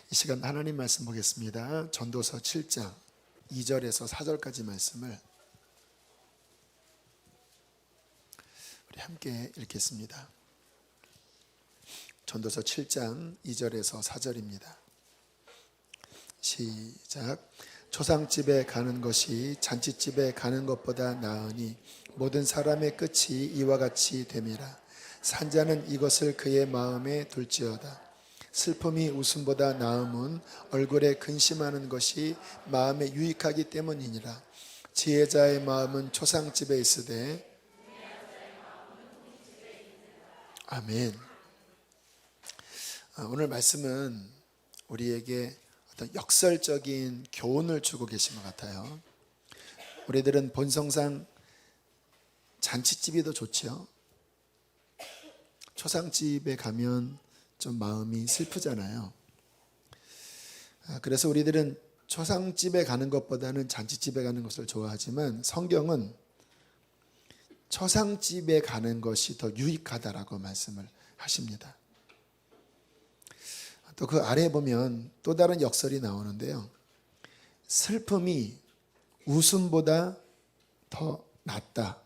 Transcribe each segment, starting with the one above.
이 시간 하나님 말씀 보겠습니다. 전도서 7장 2절에서 4절까지 말씀을 우리 함께 읽겠습니다. 전도서 7장 2절에서 4절입니다. 시작. 초상집에 가는 것이 잔치집에 가는 것보다 나으니 모든 사람의 끝이 이와 같이 됨이라. 산자는 이것을 그의 마음에 둘지어다. 슬픔이 웃음보다 나음은 얼굴에 근심하는 것이 마음에 유익하기 때문이니라. 지혜자의 마음은 초상집에 있으되. 아멘. 오늘 말씀은 우리에게 어떤 역설적인 교훈을 주고 계신 것 같아요. 우리들은 본성상 잔치집이 더 좋죠. 초상집에 가면 좀 마음이 슬프잖아요. 그래서 우리들은 초상집에 가는 것보다는 잔치집에 가는 것을 좋아하지만 성경은 초상집에 가는 것이 더 유익하다라고 말씀을 하십니다. 또 그 아래에 보면 또 다른 역설이 나오는데요. 슬픔이 웃음보다 더 낫다.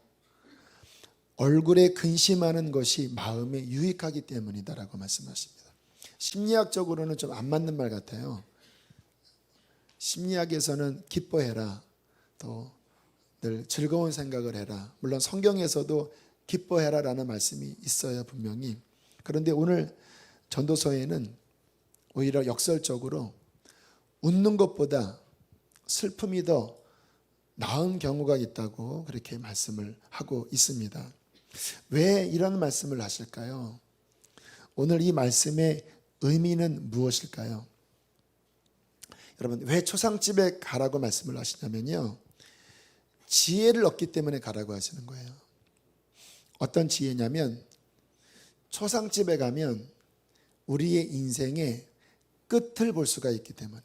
얼굴에 근심하는 것이 마음에 유익하기 때문이다라고 말씀하십니다. 심리학적으로는 좀 안 맞는 말 같아요. 심리학에서는 기뻐해라, 또 늘 즐거운 생각을 해라. 물론 성경에서도 기뻐해라라는 말씀이 있어요, 분명히. 그런데 오늘 전도서에는 오히려 역설적으로 웃는 것보다 슬픔이 더 나은 경우가 있다고 그렇게 말씀을 하고 있습니다. 왜 이런 말씀을 하실까요? 오늘 이 말씀의 의미는 무엇일까요? 여러분, 왜 초상집에 가라고 말씀을 하시냐면요, 지혜를 얻기 때문에 가라고 하시는 거예요. 어떤 지혜냐면, 초상집에 가면 우리의 인생의 끝을 볼 수가 있기 때문에,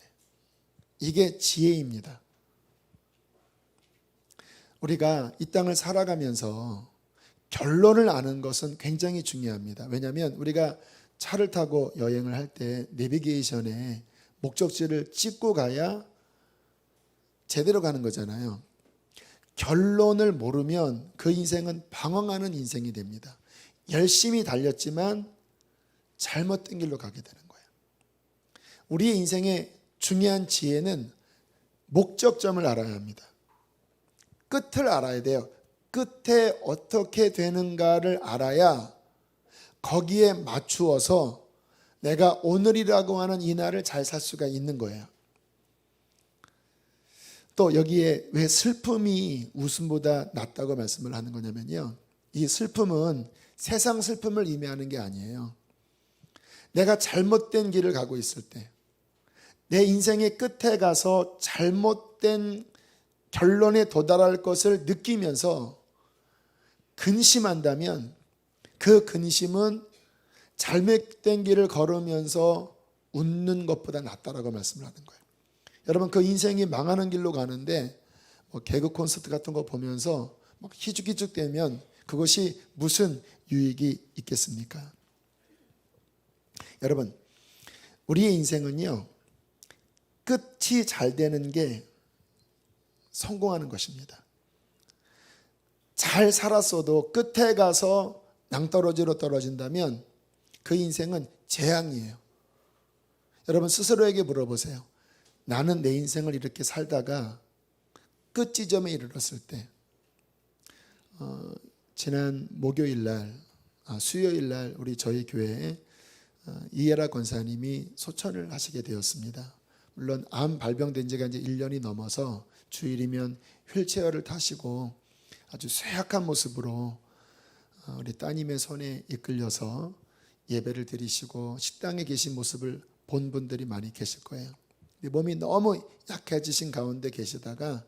이게 지혜입니다. 우리가 이 땅을 살아가면서 결론을 아는 것은 굉장히 중요합니다. 왜냐하면 우리가 차를 타고 여행을 할 때 내비게이션에 목적지를 찍고 가야 제대로 가는 거잖아요. 결론을 모르면 그 인생은 방황하는 인생이 됩니다. 열심히 달렸지만 잘못된 길로 가게 되는 거예요. 우리의 인생의 중요한 지혜는 목적점을 알아야 합니다. 끝을 알아야 돼요. 끝에 어떻게 되는가를 알아야 거기에 맞추어서 내가 오늘이라고 하는 이 날을 잘 살 수가 있는 거예요. 또 여기에 왜 슬픔이 웃음보다 낫다고 말씀을 하는 거냐면요, 이 슬픔은 세상 슬픔을 의미하는 게 아니에요. 내가 잘못된 길을 가고 있을 때, 내 인생의 끝에 가서 잘못된 결론에 도달할 것을 느끼면서 근심한다면 그 근심은 잘못된 길을 걸으면서 웃는 것보다 낫다라고 말씀을 하는 거예요. 여러분, 그 인생이 망하는 길로 가는데 개그 콘서트 같은 거 보면서 막 희죽희죽대면 그것이 무슨 유익이 있겠습니까? 여러분, 우리의 인생은요, 끝이 잘 되는 게 성공하는 것입니다. 잘 살았어도 끝에 가서 낭떠러지로 떨어진다면 그 인생은 재앙이에요. 여러분, 스스로에게 물어보세요. 나는 내 인생을 이렇게 살다가 끝 지점에 이르렀을 때, 지난 수요일 날 우리 저희 교회에 이해라 권사님이 소천을 하시게 되었습니다. 물론 암 발병된 지가 이제 1년이 넘어서 주일이면 휠체어를 타시고 아주 쇠약한 모습으로 우리 따님의 손에 이끌려서 예배를 드리시고 식당에 계신 모습을 본 분들이 많이 계실 거예요. 몸이 너무 약해지신 가운데 계시다가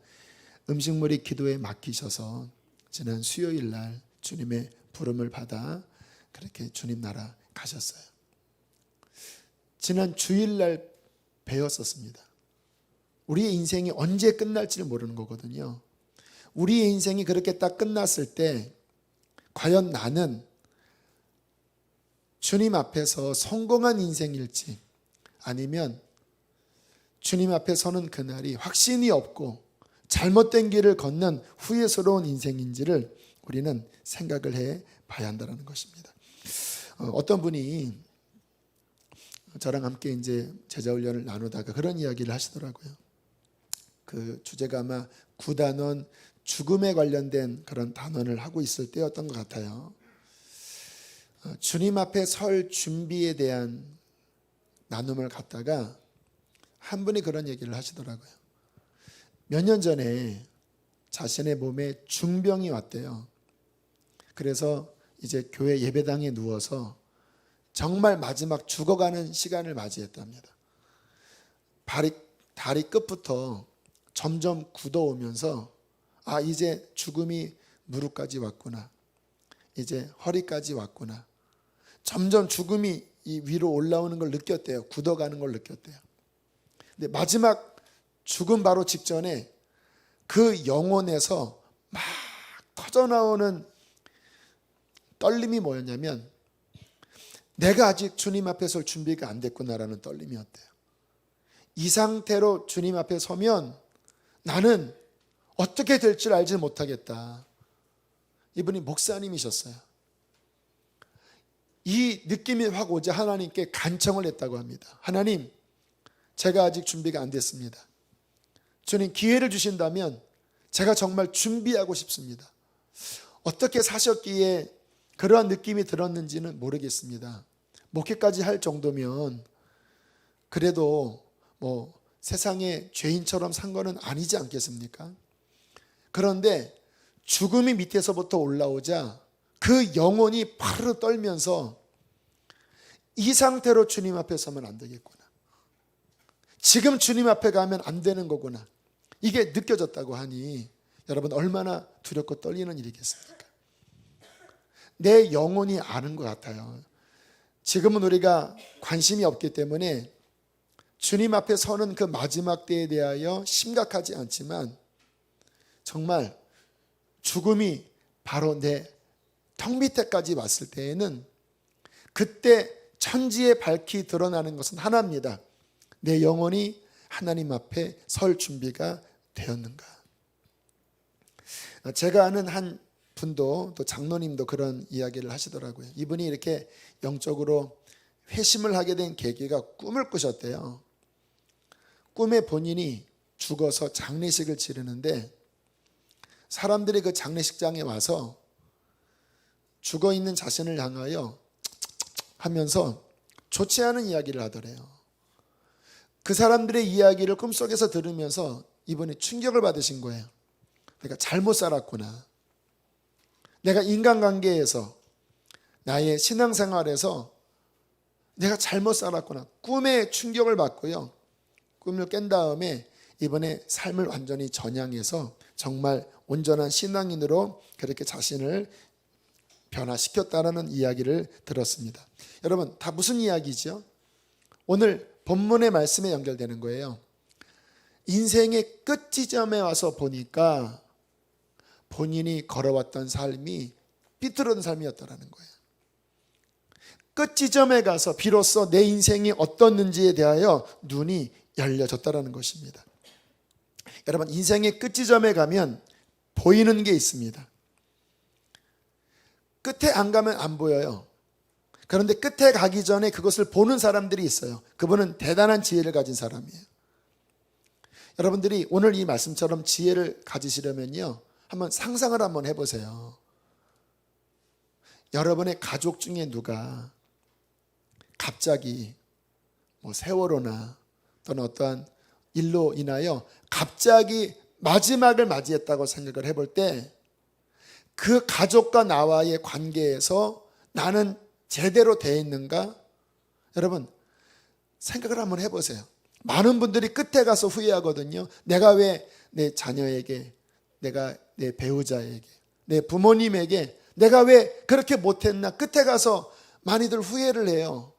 음식물이 기도에 맡기셔서 지난 수요일 날 주님의 부름을 받아 그렇게 주님 나라 가셨어요. 지난 주일날 배웠었습니다. 우리의 인생이 언제 끝날지를 모르는 거거든요. 우리의 인생이 그렇게 딱 끝났을 때 과연 나는 주님 앞에서 성공한 인생일지 아니면 주님 앞에 서는 그날이 확신이 없고 잘못된 길을 걷는 후회스러운 인생인지를 우리는 생각을 해 봐야 한다는 것입니다. 어떤 분이 저랑 함께 이제 제자 훈련을 나누다가 그런 이야기를 하시더라고요. 그 주제가 아마 9단원 죽음에 관련된 그런 단원을 하고 있을 때였던 것 같아요. 주님 앞에 설 준비에 대한 나눔을 갖다가 한 분이 그런 얘기를 하시더라고요. 몇 년 전에 자신의 몸에 중병이 왔대요. 그래서 이제 교회 예배당에 누워서 정말 마지막 죽어가는 시간을 맞이했답니다. 다리 끝부터 점점 굳어오면서 이제 죽음이 무릎까지 왔구나. 이제 허리까지 왔구나. 점점 죽음이 이 위로 올라오는 걸 느꼈대요. 굳어가는 걸 느꼈대요. 근데 마지막 죽음 바로 직전에 그 영혼에서 막 터져나오는 떨림이 뭐였냐면 내가 아직 주님 앞에 설 준비가 안 됐구나라는 떨림이었대요. 이 상태로 주님 앞에 서면 나는 어떻게 될 줄 알지 못하겠다. 이분이 목사님이셨어요. 이 느낌이 확 오자 하나님께 간청을 했다고 합니다. 하나님, 제가 아직 준비가 안 됐습니다. 주님 기회를 주신다면 제가 정말 준비하고 싶습니다. 어떻게 사셨기에 그러한 느낌이 들었는지는 모르겠습니다. 목회까지 할 정도면 그래도 세상의 죄인처럼 산 거는 아니지 않겠습니까? 그런데 죽음이 밑에서부터 올라오자 그 영혼이 파르르 떨면서 이 상태로 주님 앞에 서면 안 되겠구나. 지금 주님 앞에 가면 안 되는 거구나. 이게 느껴졌다고 하니 여러분 얼마나 두렵고 떨리는 일이겠습니까? 내 영혼이 아는 것 같아요. 지금은 우리가 관심이 없기 때문에 주님 앞에 서는 그 마지막 때에 대하여 심각하지 않지만 정말 죽음이 바로 내 턱 밑에까지 왔을 때에는 그때 천지에 밝히 드러나는 것은 하나입니다. 내 영혼이 하나님 앞에 설 준비가 되었는가. 제가 아는 한 분도 또 장로님도 그런 이야기를 하시더라고요. 이분이 이렇게 영적으로 회심을 하게 된 계기가 꿈을 꾸셨대요. 꿈에 본인이 죽어서 장례식을 치르는데 사람들이 그 장례식장에 와서 죽어있는 자신을 향하여 하면서 좋지 않은 이야기를 하더래요. 그 사람들의 이야기를 꿈속에서 들으면서 이분이 충격을 받으신 거예요. 내가 잘못 살았구나. 내가 인간관계에서 나의 신앙생활에서 내가 잘못 살았구나. 꿈에 충격을 받고요. 꿈을 깬 다음에 이번에 삶을 완전히 전향해서 정말 온전한 신앙인으로 그렇게 자신을 변화시켰다는 이야기를 들었습니다. 여러분 다 무슨 이야기죠? 오늘 본문의 말씀에 연결되는 거예요. 인생의 끝 지점에 와서 보니까 본인이 걸어왔던 삶이 삐뚤어진 삶이었다는 거예요. 끝 지점에 가서 비로소 내 인생이 어떻는지에 대하여 눈이 열려졌다는 것입니다. 여러분 인생의 끝 지점에 가면 보이는 게 있습니다. 끝에 안 가면 안 보여요. 그런데 끝에 가기 전에 그것을 보는 사람들이 있어요. 그분은 대단한 지혜를 가진 사람이에요. 여러분들이 오늘 이 말씀처럼 지혜를 가지시려면요, 한번 상상을 한번 해보세요. 여러분의 가족 중에 누가 갑자기 세월호나 또는 어떠한 일로 인하여 갑자기 마지막을 맞이했다고 생각을 해볼 때 그 가족과 나와의 관계에서 나는 제대로 되어 있는가? 여러분 생각을 한번 해보세요. 많은 분들이 끝에 가서 후회하거든요. 내가 왜 내 자녀에게, 내가 내 배우자에게, 내 부모님에게 내가 왜 그렇게 못했나? 끝에 가서 많이들 후회를 해요.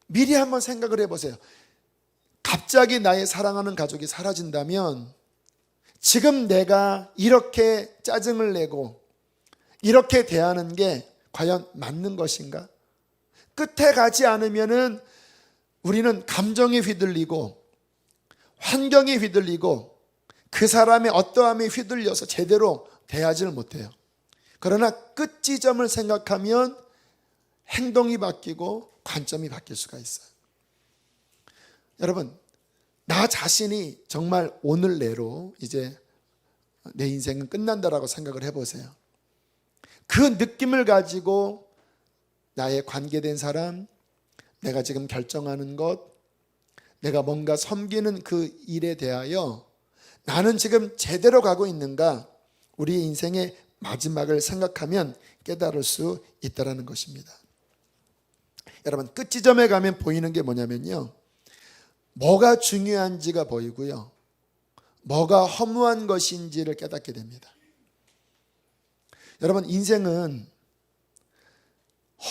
미리 한번 생각을 해보세요. 갑자기 나의 사랑하는 가족이 사라진다면 지금 내가 이렇게 짜증을 내고 이렇게 대하는 게 과연 맞는 것인가? 끝에 가지 않으면은 우리는 감정에 휘둘리고 환경에 휘둘리고 그 사람의 어떠함에 휘둘려서 제대로 대하지를 못해요. 그러나 끝 지점을 생각하면 행동이 바뀌고 관점이 바뀔 수가 있어요. 여러분, 나 자신이 정말 오늘 내로 이제 내 인생은 끝난다라고 생각을 해보세요. 그 느낌을 가지고 나의 관계된 사람, 내가 지금 결정하는 것, 내가 뭔가 섬기는 그 일에 대하여 나는 지금 제대로 가고 있는가, 우리의 인생의 마지막을 생각하면 깨달을 수 있다는 것입니다. 여러분, 끝 지점에 가면 보이는 게 뭐냐면요, 뭐가 중요한지가 보이고요, 뭐가 허무한 것인지를 깨닫게 됩니다. 여러분, 인생은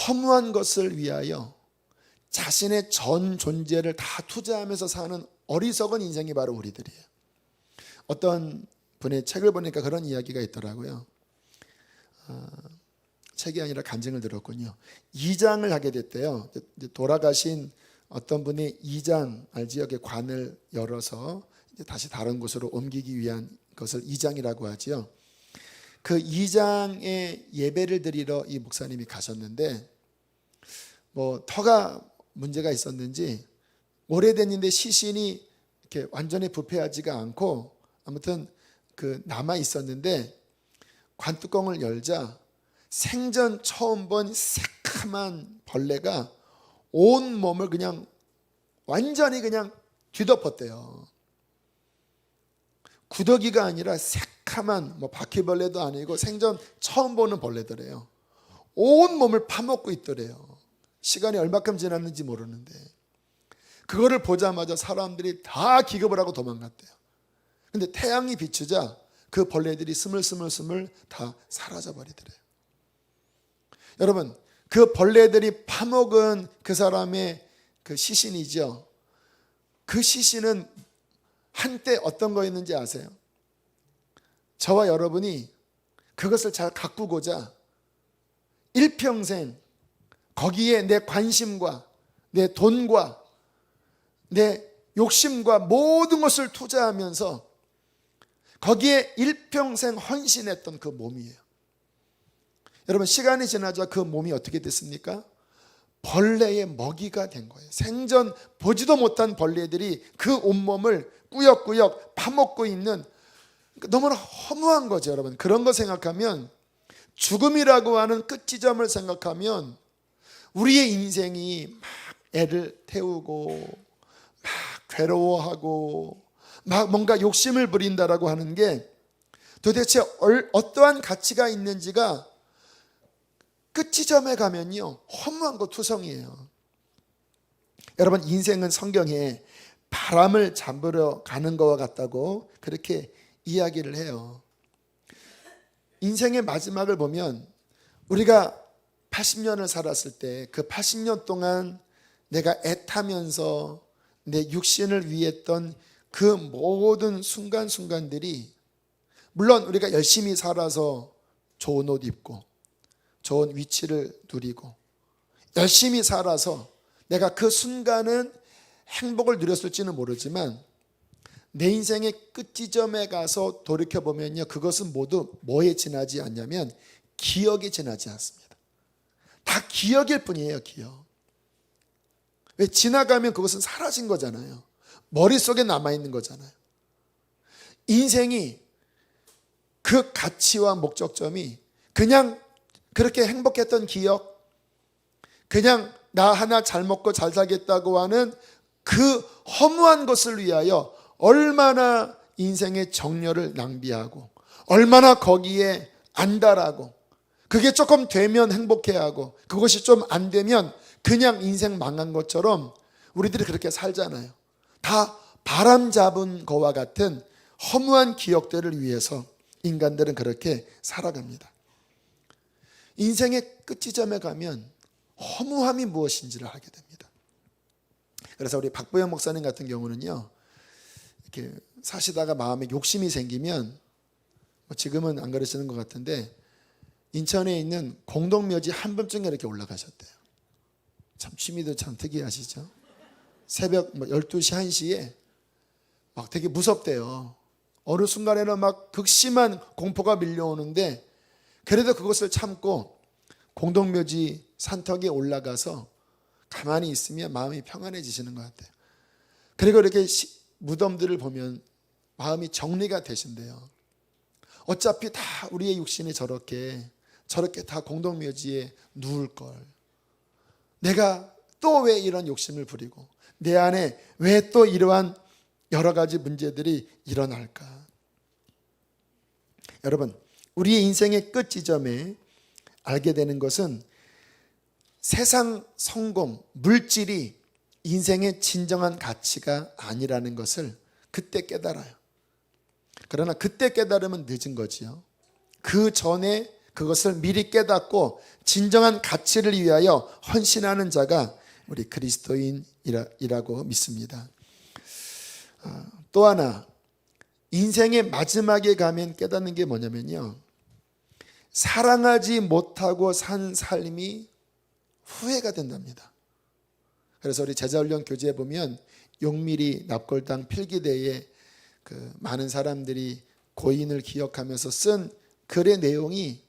허무한 것을 위하여 자신의 전 존재를 다 투자하면서 사는 어리석은 인생이 바로 우리들이에요. 어떤 분의 책을 보니까 그런 이야기가 있더라고요. 책이 아니라 간증을 들었군요. 이장을 하게 됐대요. 돌아가신 어떤 분이 이장, 지역의 관을 열어서 다시 다른 곳으로 옮기기 위한 것을 이장이라고 하지요. 그 이장의 예배를 드리러 이 목사님이 가셨는데, 터가 문제가 있었는지 오래됐는데 시신이 이렇게 완전히 부패하지가 않고 아무튼 남아 있었는데, 관뚜껑을 열자 생전 처음 본 새카만 벌레가 온 몸을 그냥 완전히 그냥 뒤덮었대요. 구더기가 아니라 새카만 바퀴벌레도 아니고 생전 처음 보는 벌레더래요. 온 몸을 파먹고 있더래요. 시간이 얼마큼 지났는지 모르는데 그거를 보자마자 사람들이 다 기겁을 하고 도망갔대요. 근데 태양이 비추자 그 벌레들이 스물스물 다 사라져 버리더래요. 여러분, 그 벌레들이 파먹은 그 사람의 그 시신이죠. 그 시신은 한때 어떤 거였는지 아세요? 저와 여러분이 그것을 잘 가꾸고자 일평생 거기에 내 관심과 내 돈과 내 욕심과 모든 것을 투자하면서 거기에 일평생 헌신했던 그 몸이에요. 여러분, 시간이 지나자 그 몸이 어떻게 됐습니까? 벌레의 먹이가 된 거예요. 생전 보지도 못한 벌레들이 그 온몸을 꾸역꾸역 파먹고 있는, 너무나 허무한 거죠. 여러분, 그런 거 생각하면, 죽음이라고 하는 끝 지점을 생각하면 우리의 인생이 막 애를 태우고 막 괴로워하고 막 뭔가 욕심을 부린다라고 하는 게 도대체 어떠한 가치가 있는지가 끝 지점에 가면요, 허무한 거 투성이에요. 여러분, 인생은 성경에 바람을 잡으러 가는 것과 같다고 그렇게 이야기를 해요. 인생의 마지막을 보면 우리가 80년을 살았을 때 그 80년 동안 내가 애타면서 내 육신을 위했던 그 모든 순간순간들이, 물론 우리가 열심히 살아서 좋은 옷 입고 좋은 위치를 누리고 열심히 살아서 내가 그 순간은 행복을 누렸을지는 모르지만 내 인생의 끝 지점에 가서 돌이켜보면요, 그것은 모두 뭐에 지나지 않냐면 기억에 지나지 않습니다. 다 기억일 뿐이에요. 기억. 왜? 지나가면 그것은 사라진 거잖아요. 머릿속에 남아있는 거잖아요. 인생이 그 가치와 목적점이 그냥 그렇게 행복했던 기억, 그냥 나 하나 잘 먹고 잘 살겠다고 하는 그 허무한 것을 위하여 얼마나 인생의 정열을 낭비하고 얼마나 거기에 안달하고, 그게 조금 되면 행복해하고 그것이 좀 안 되면 그냥 인생 망한 것처럼 우리들이 그렇게 살잖아요. 다 바람 잡은 거와 같은 허무한 기억들을 위해서 인간들은 그렇게 살아갑니다. 인생의 끝 지점에 가면 허무함이 무엇인지를 알게 됩니다. 그래서 우리 박보영 목사님 같은 경우는요, 이렇게 사시다가 마음에 욕심이 생기면, 지금은 안 그러시는 것 같은데 인천에 있는 공동묘지 한 번쯤에 이렇게 올라가셨대요. 참 취미도 참 특이하시죠. 새벽 12시, 1시에 막 되게 무섭대요. 어느 순간에는 막 극심한 공포가 밀려오는데 그래도 그것을 참고 공동묘지 산턱에 올라가서 가만히 있으면 마음이 평안해지시는 것 같아요. 그리고 이렇게 무덤들을 보면 마음이 정리가 되신대요. 어차피 다 우리의 육신이 저렇게 다 공동묘지에 누울 걸. 내가 또 왜 이런 욕심을 부리고 내 안에 왜 또 이러한 여러 가지 문제들이 일어날까? 여러분, 우리의 인생의 끝 지점에 알게 되는 것은 세상 성공, 물질이 인생의 진정한 가치가 아니라는 것을 그때 깨달아요. 그러나 그때 깨달으면 늦은 거지요. 그 전에 그것을 미리 깨닫고 진정한 가치를 위하여 헌신하는 자가 우리 그리스도인이라고 믿습니다. 또 하나, 인생의 마지막에 가면 깨닫는 게 뭐냐면요, 사랑하지 못하고 산 삶이 후회가 된답니다. 그래서 우리 제자훈련 교재에 보면 용미리 납골당 필기대에 그 많은 사람들이 고인을 기억하면서 쓴 글의 내용이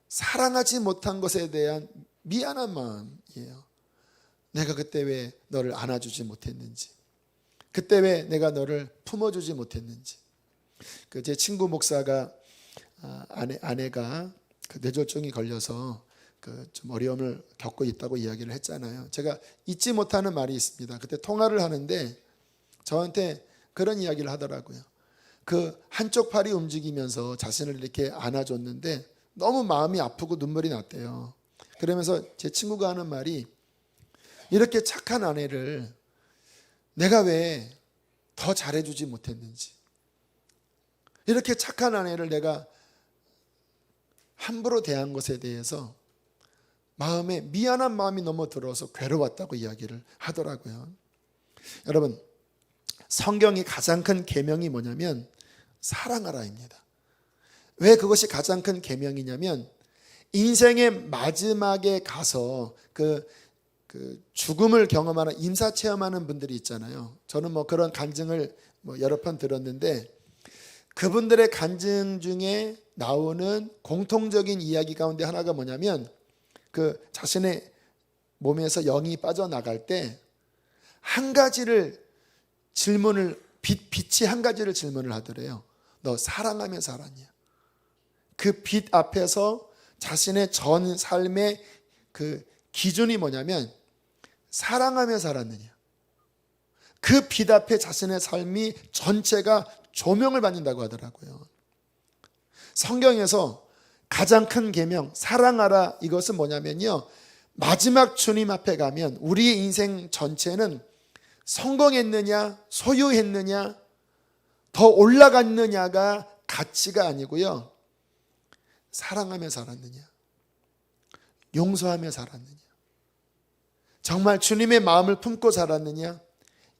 사랑하지 못한 것에 대한 미안한 마음이에요. 내가 그때 왜 너를 안아주지 못했는지, 그때 왜 내가 너를 품어주지 못했는지. 제 친구 목사가 아내가 뇌졸중이 걸려서 좀 어려움을 겪고 있다고 이야기를 했잖아요. 제가 잊지 못하는 말이 있습니다. 그때 통화를 하는데 저한테 그런 이야기를 하더라고요. 그 한쪽 팔이 움직이면서 자신을 이렇게 안아줬는데 너무 마음이 아프고 눈물이 났대요. 그러면서 제 친구가 하는 말이, 이렇게 착한 아내를 내가 왜 더 잘해주지 못했는지, 이렇게 착한 아내를 내가 함부로 대한 것에 대해서 마음에 미안한 마음이 너무 들어서 괴로웠다고 이야기를 하더라고요. 여러분, 성경의 가장 큰 계명이 뭐냐면 사랑하라입니다. 왜 그것이 가장 큰 계명이냐면 인생의 마지막에 가서 그 죽음을 경험하는, 임사체험하는 분들이 있잖아요. 저는 그런 간증을 여러 번 들었는데 그분들의 간증 중에 나오는 공통적인 이야기 가운데 하나가 뭐냐면 자신의 몸에서 영이 빠져나갈 때 한 가지를 빛이 한 가지를 질문을 하더래요. 너 사랑하며 살았냐? 그 빛 앞에서 자신의 전 삶의 그 기준이 뭐냐면 사랑하며 살았느냐. 그 빛 앞에 자신의 삶이 전체가 조명을 받는다고 하더라고요. 성경에서 가장 큰 계명 사랑하라, 이것은 뭐냐면요, 마지막 주님 앞에 가면 우리의 인생 전체는 성공했느냐 소유했느냐 더 올라갔느냐가 가치가 아니고요, 사랑하며 살았느냐, 용서하며 살았느냐, 정말 주님의 마음을 품고 살았느냐,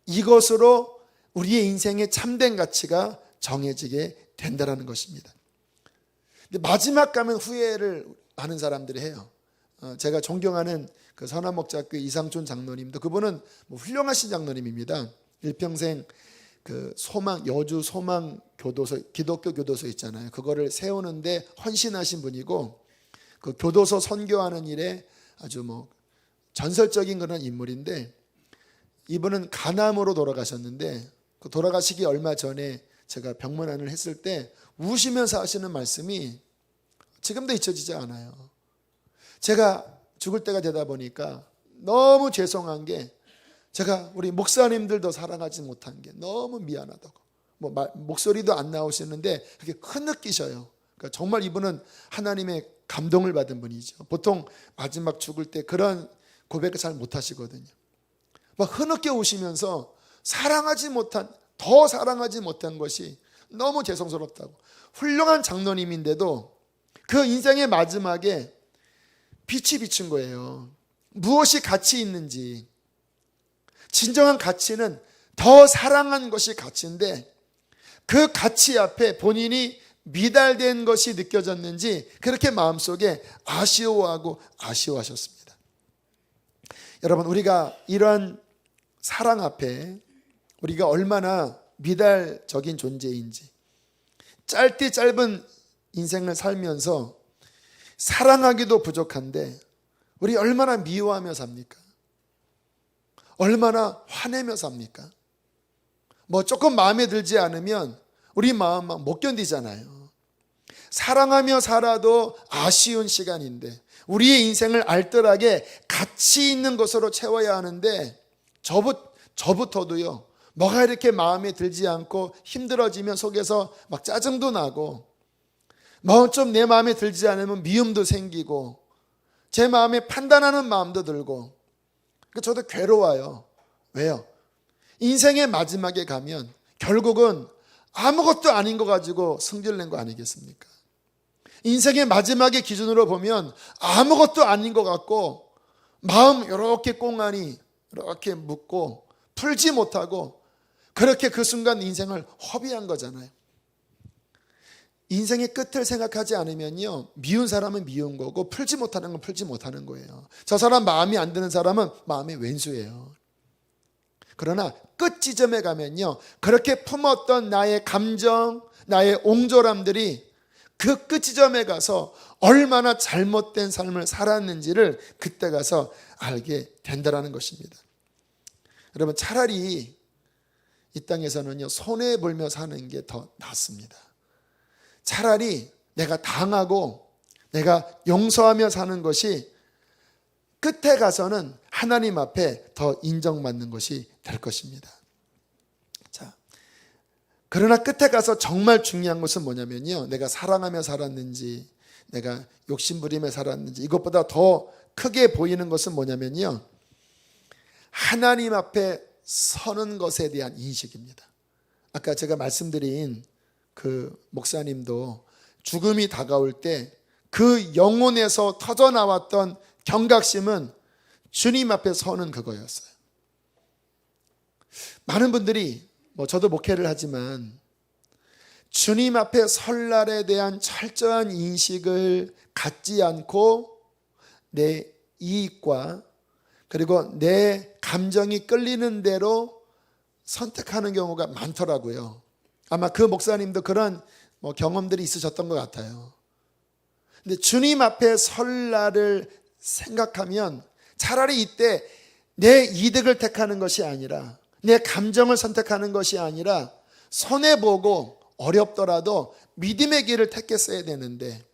이것으로 우리의 인생의 참된 가치가 정해지게 된다는 것입니다. 근데 마지막 가면 후회를 많은 사람들이 해요. 제가 존경하는 그 선한목자교회 이상촌 장로님도, 그분은 훌륭하신 장로님입니다. 일평생 그 여주 소망 교도소, 기독교 교도소 있잖아요. 그거를 세우는데 헌신하신 분이고, 그 교도소 선교하는 일에 아주 전설적인 그런 인물인데, 이분은 간암으로 돌아가셨는데 그 돌아가시기 얼마 전에 제가 병문안을 했을 때 우시면서 하시는 말씀이 지금도 잊혀지지 않아요. 제가 죽을 때가 되다 보니까 너무 죄송한 게, 제가 우리 목사님들도 사랑하지 못한 게 너무 미안하다고. 목소리도 안 나오시는데 그게 흐느끼셔요. 그러니까 정말 이분은 하나님의 감동을 받은 분이죠. 보통 마지막 죽을 때 그런 고백을 잘 못하시거든요. 흐느껴 오시면서 더 사랑하지 못한 것이 너무 죄송스럽다고. 훌륭한 장로님인데도 그 인생의 마지막에 빛이 비친 거예요. 무엇이 가치 있는지. 진정한 가치는 더 사랑한 것이 가치인데 그 가치 앞에 본인이 미달된 것이 느껴졌는지 그렇게 마음속에 아쉬워하셨습니다. 여러분, 우리가 이러한 사랑 앞에 우리가 얼마나 미달적인 존재인지, 짧디 짧은 인생을 살면서 사랑하기도 부족한데 우리 얼마나 미워하며 삽니까? 얼마나 화내며 삽니까? 뭐 조금 마음에 들지 않으면 우리 마음 막 못 견디잖아요. 사랑하며 살아도 아쉬운 시간인데 우리의 인생을 알뜰하게 가치 있는 것으로 채워야 하는데 저부터도요, 뭐가 이렇게 마음에 들지 않고 힘들어지면 속에서 막 짜증도 나고, 뭐 좀 내 마음에 들지 않으면 미움도 생기고, 제 마음에 판단하는 마음도 들고, 저도 괴로워요. 왜요? 인생의 마지막에 가면 결국은 아무것도 아닌 거 가지고 승질낸 거 아니겠습니까? 인생의 마지막의 기준으로 보면 아무것도 아닌 것 같고, 마음 이렇게 꽁하니 이렇게 묻고 풀지 못하고, 그렇게 그 순간 인생을 허비한 거잖아요. 인생의 끝을 생각하지 않으면요, 미운 사람은 미운 거고 풀지 못하는 건 풀지 못하는 거예요. 저 사람 마음이 안 드는 사람은 마음의 왼수예요. 그러나 끝 지점에 가면요, 그렇게 품었던 나의 감정, 나의 옹졸함들이 그 끝 지점에 가서 얼마나 잘못된 삶을 살았는지를 그때 가서 알게 된다는 것입니다. 여러분, 차라리 이 땅에서는요, 손해보며 사는 게 더 낫습니다. 차라리 내가 당하고 내가 용서하며 사는 것이 끝에 가서는 하나님 앞에 더 인정받는 것이 될 것입니다. 자, 그러나 끝에 가서 정말 중요한 것은 뭐냐면요, 내가 사랑하며 살았는지, 내가 욕심부리며 살았는지, 이것보다 더 크게 보이는 것은 뭐냐면요, 하나님 앞에 서는 것에 대한 인식입니다. 아까 제가 말씀드린 그 목사님도 죽음이 다가올 때 그 영혼에서 터져나왔던 경각심은 주님 앞에 서는 그거였어요. 많은 분들이, 저도 목회를 하지만 주님 앞에 설 날에 대한 철저한 인식을 갖지 않고 내 이익과 그리고 내 감정이 끌리는 대로 선택하는 경우가 많더라고요. 아마 그 목사님도 그런 경험들이 있으셨던 것 같아요. 근데 주님 앞에 설 날을 생각하면 차라리 이때 내 이득을 택하는 것이 아니라, 내 감정을 선택하는 것이 아니라, 손해보고 어렵더라도 믿음의 길을 택했어야 되는데,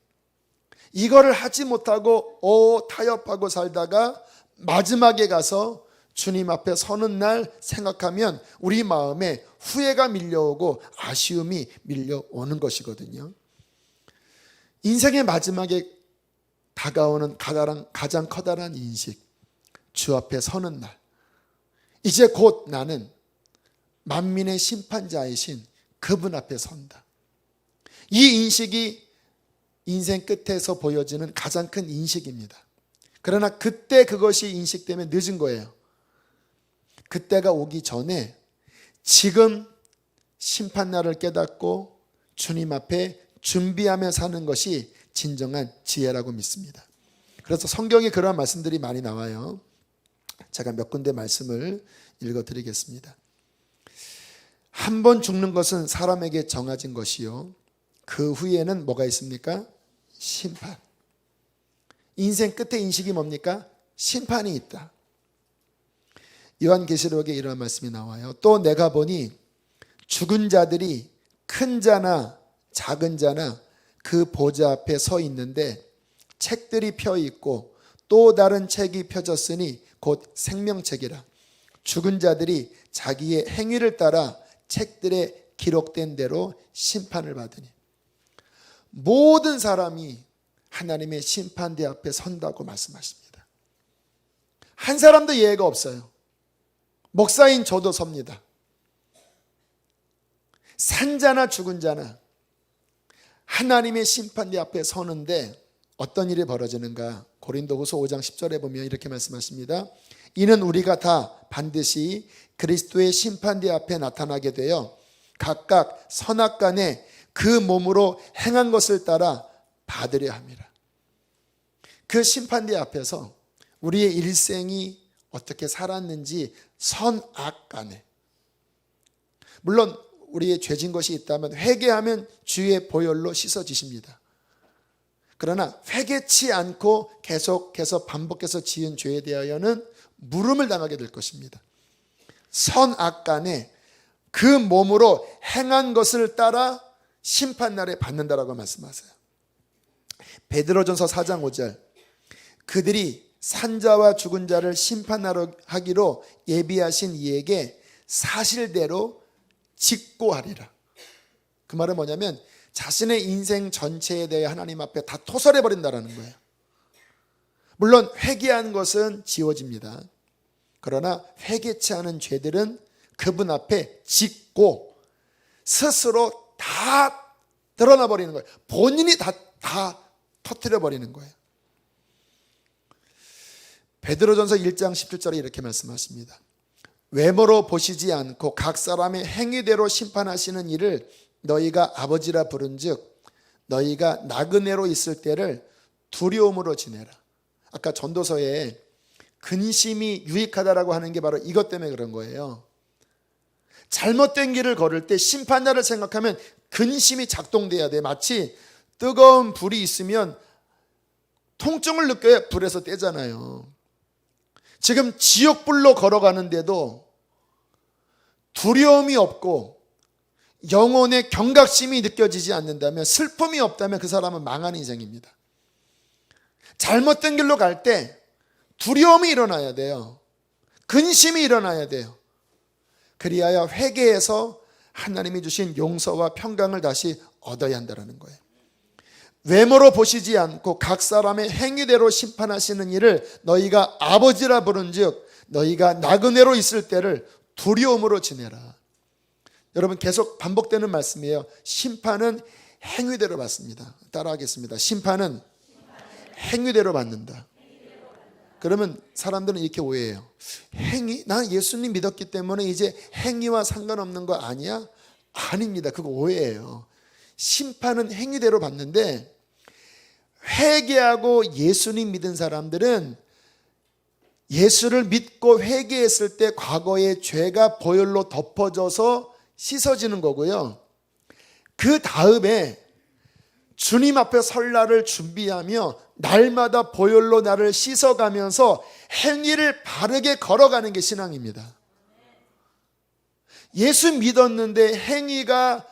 이거를 하지 못하고 타협하고 살다가 마지막에 가서 주님 앞에 서는 날 생각하면 우리 마음에 후회가 밀려오고 아쉬움이 밀려오는 것이거든요. 인생의 마지막에 다가오는 가장 커다란 인식, 주 앞에 서는 날. 이제 곧 나는 만민의 심판자이신 그분 앞에 선다. 이 인식이 인생 끝에서 보여지는 가장 큰 인식입니다. 그러나 그때 그것이 인식되면 늦은 거예요. 그때가 오기 전에 지금 심판날을 깨닫고 주님 앞에 준비하며 사는 것이 진정한 지혜라고 믿습니다. 그래서 성경에 그러한 말씀들이 많이 나와요. 제가 몇 군데 말씀을 읽어드리겠습니다. 한 번 죽는 것은 사람에게 정해진 것이요, 그 후에는 뭐가 있습니까? 심판. 인생 끝의 인식이 뭡니까? 심판이 있다. 요한계시록에 이런 말씀이 나와요. 또 내가 보니 죽은 자들이 큰 자나 작은 자나 그 보좌 앞에 서 있는데 책들이 펴 있고 또 다른 책이 펴졌으니 곧 생명책이라. 죽은 자들이 자기의 행위를 따라 책들에 기록된 대로 심판을 받으니. 모든 사람이 하나님의 심판대 앞에 선다고 말씀하십니다. 한 사람도 예외가 없어요. 목사인 저도 섭니다. 산 자나 죽은 자나 하나님의 심판대 앞에 서는데 어떤 일이 벌어지는가? 고린도후서 5장 10절에 보면 이렇게 말씀하십니다. 이는 우리가 다 반드시 그리스도의 심판대 앞에 나타나게 되어 각각 선악간에 그 몸으로 행한 것을 따라 받으려 함이라. 그 심판대 앞에서 우리의 일생이 어떻게 살았는지 선악 간에, 물론 우리의 죄진 것이 있다면 회개하면 주의 보혈로 씻어지십니다. 그러나 회개치 않고 계속해서 반복해서 지은 죄에 대하여는 물음을 당하게 될 것입니다. 선악 간에 그 몸으로 행한 것을 따라 심판날에 받는다라고 말씀하세요. 베드로전서 4장 5절, 그들이 산자와 죽은 자를 심판하기로 예비하신 이에게 사실대로 직고하리라. 그 말은 뭐냐면 자신의 인생 전체에 대해 하나님 앞에 다 토설해버린다라는 거예요. 물론 회개한 것은 지워집니다. 그러나 회개치 않은 죄들은 그분 앞에 짓고 스스로 다 드러나 버리는 거예요. 본인이 다 터뜨려 버리는 거예요. 베드로전서 1장 17절에 이렇게 말씀하십니다. 외모로 보시지 않고 각 사람의 행위대로 심판하시는 이를 너희가 아버지라 부른즉 너희가 나그네로 있을 때를 두려움으로 지내라. 아까 전도서에 근심이 유익하다라고 하는 게 바로 이것 때문에 그런 거예요. 잘못된 길을 걸을 때 심판날을 생각하면 근심이 작동돼야 돼. 마치 뜨거운 불이 있으면 통증을 느껴야 불에서 떼잖아요. 지금 지옥불로 걸어가는데도 두려움이 없고 영혼의 경각심이 느껴지지 않는다면, 슬픔이 없다면 그 사람은 망한 인생입니다. 잘못된 길로 갈 때 두려움이 일어나야 돼요. 근심이 일어나야 돼요. 그리하여 회개해서 하나님이 주신 용서와 평강을 다시 얻어야 한다는 거예요. 외모로 보시지 않고 각 사람의 행위대로 심판하시는 이를 너희가 아버지라 부른즉 너희가 나그네로 있을 때를 두려움으로 지내라. 여러분, 계속 반복되는 말씀이에요. 심판은 행위대로 받습니다. 따라하겠습니다. 심판은 행위대로 받는다. 그러면 사람들은 이렇게 오해해요. 행위? 난 예수님 믿었기 때문에 이제 행위와 상관없는 거 아니야? 아닙니다. 그거 오해예요. 심판은 행위대로 받는데, 회개하고 예수님 믿은 사람들은 예수를 믿고 회개했을 때 과거의 죄가 보혈로 덮어져서 씻어지는 거고요. 그 다음에 주님 앞에 설 날을 준비하며 날마다 보혈로 나를 씻어가면서 행위를 바르게 걸어가는 게 신앙입니다. 예수 믿었는데 행위가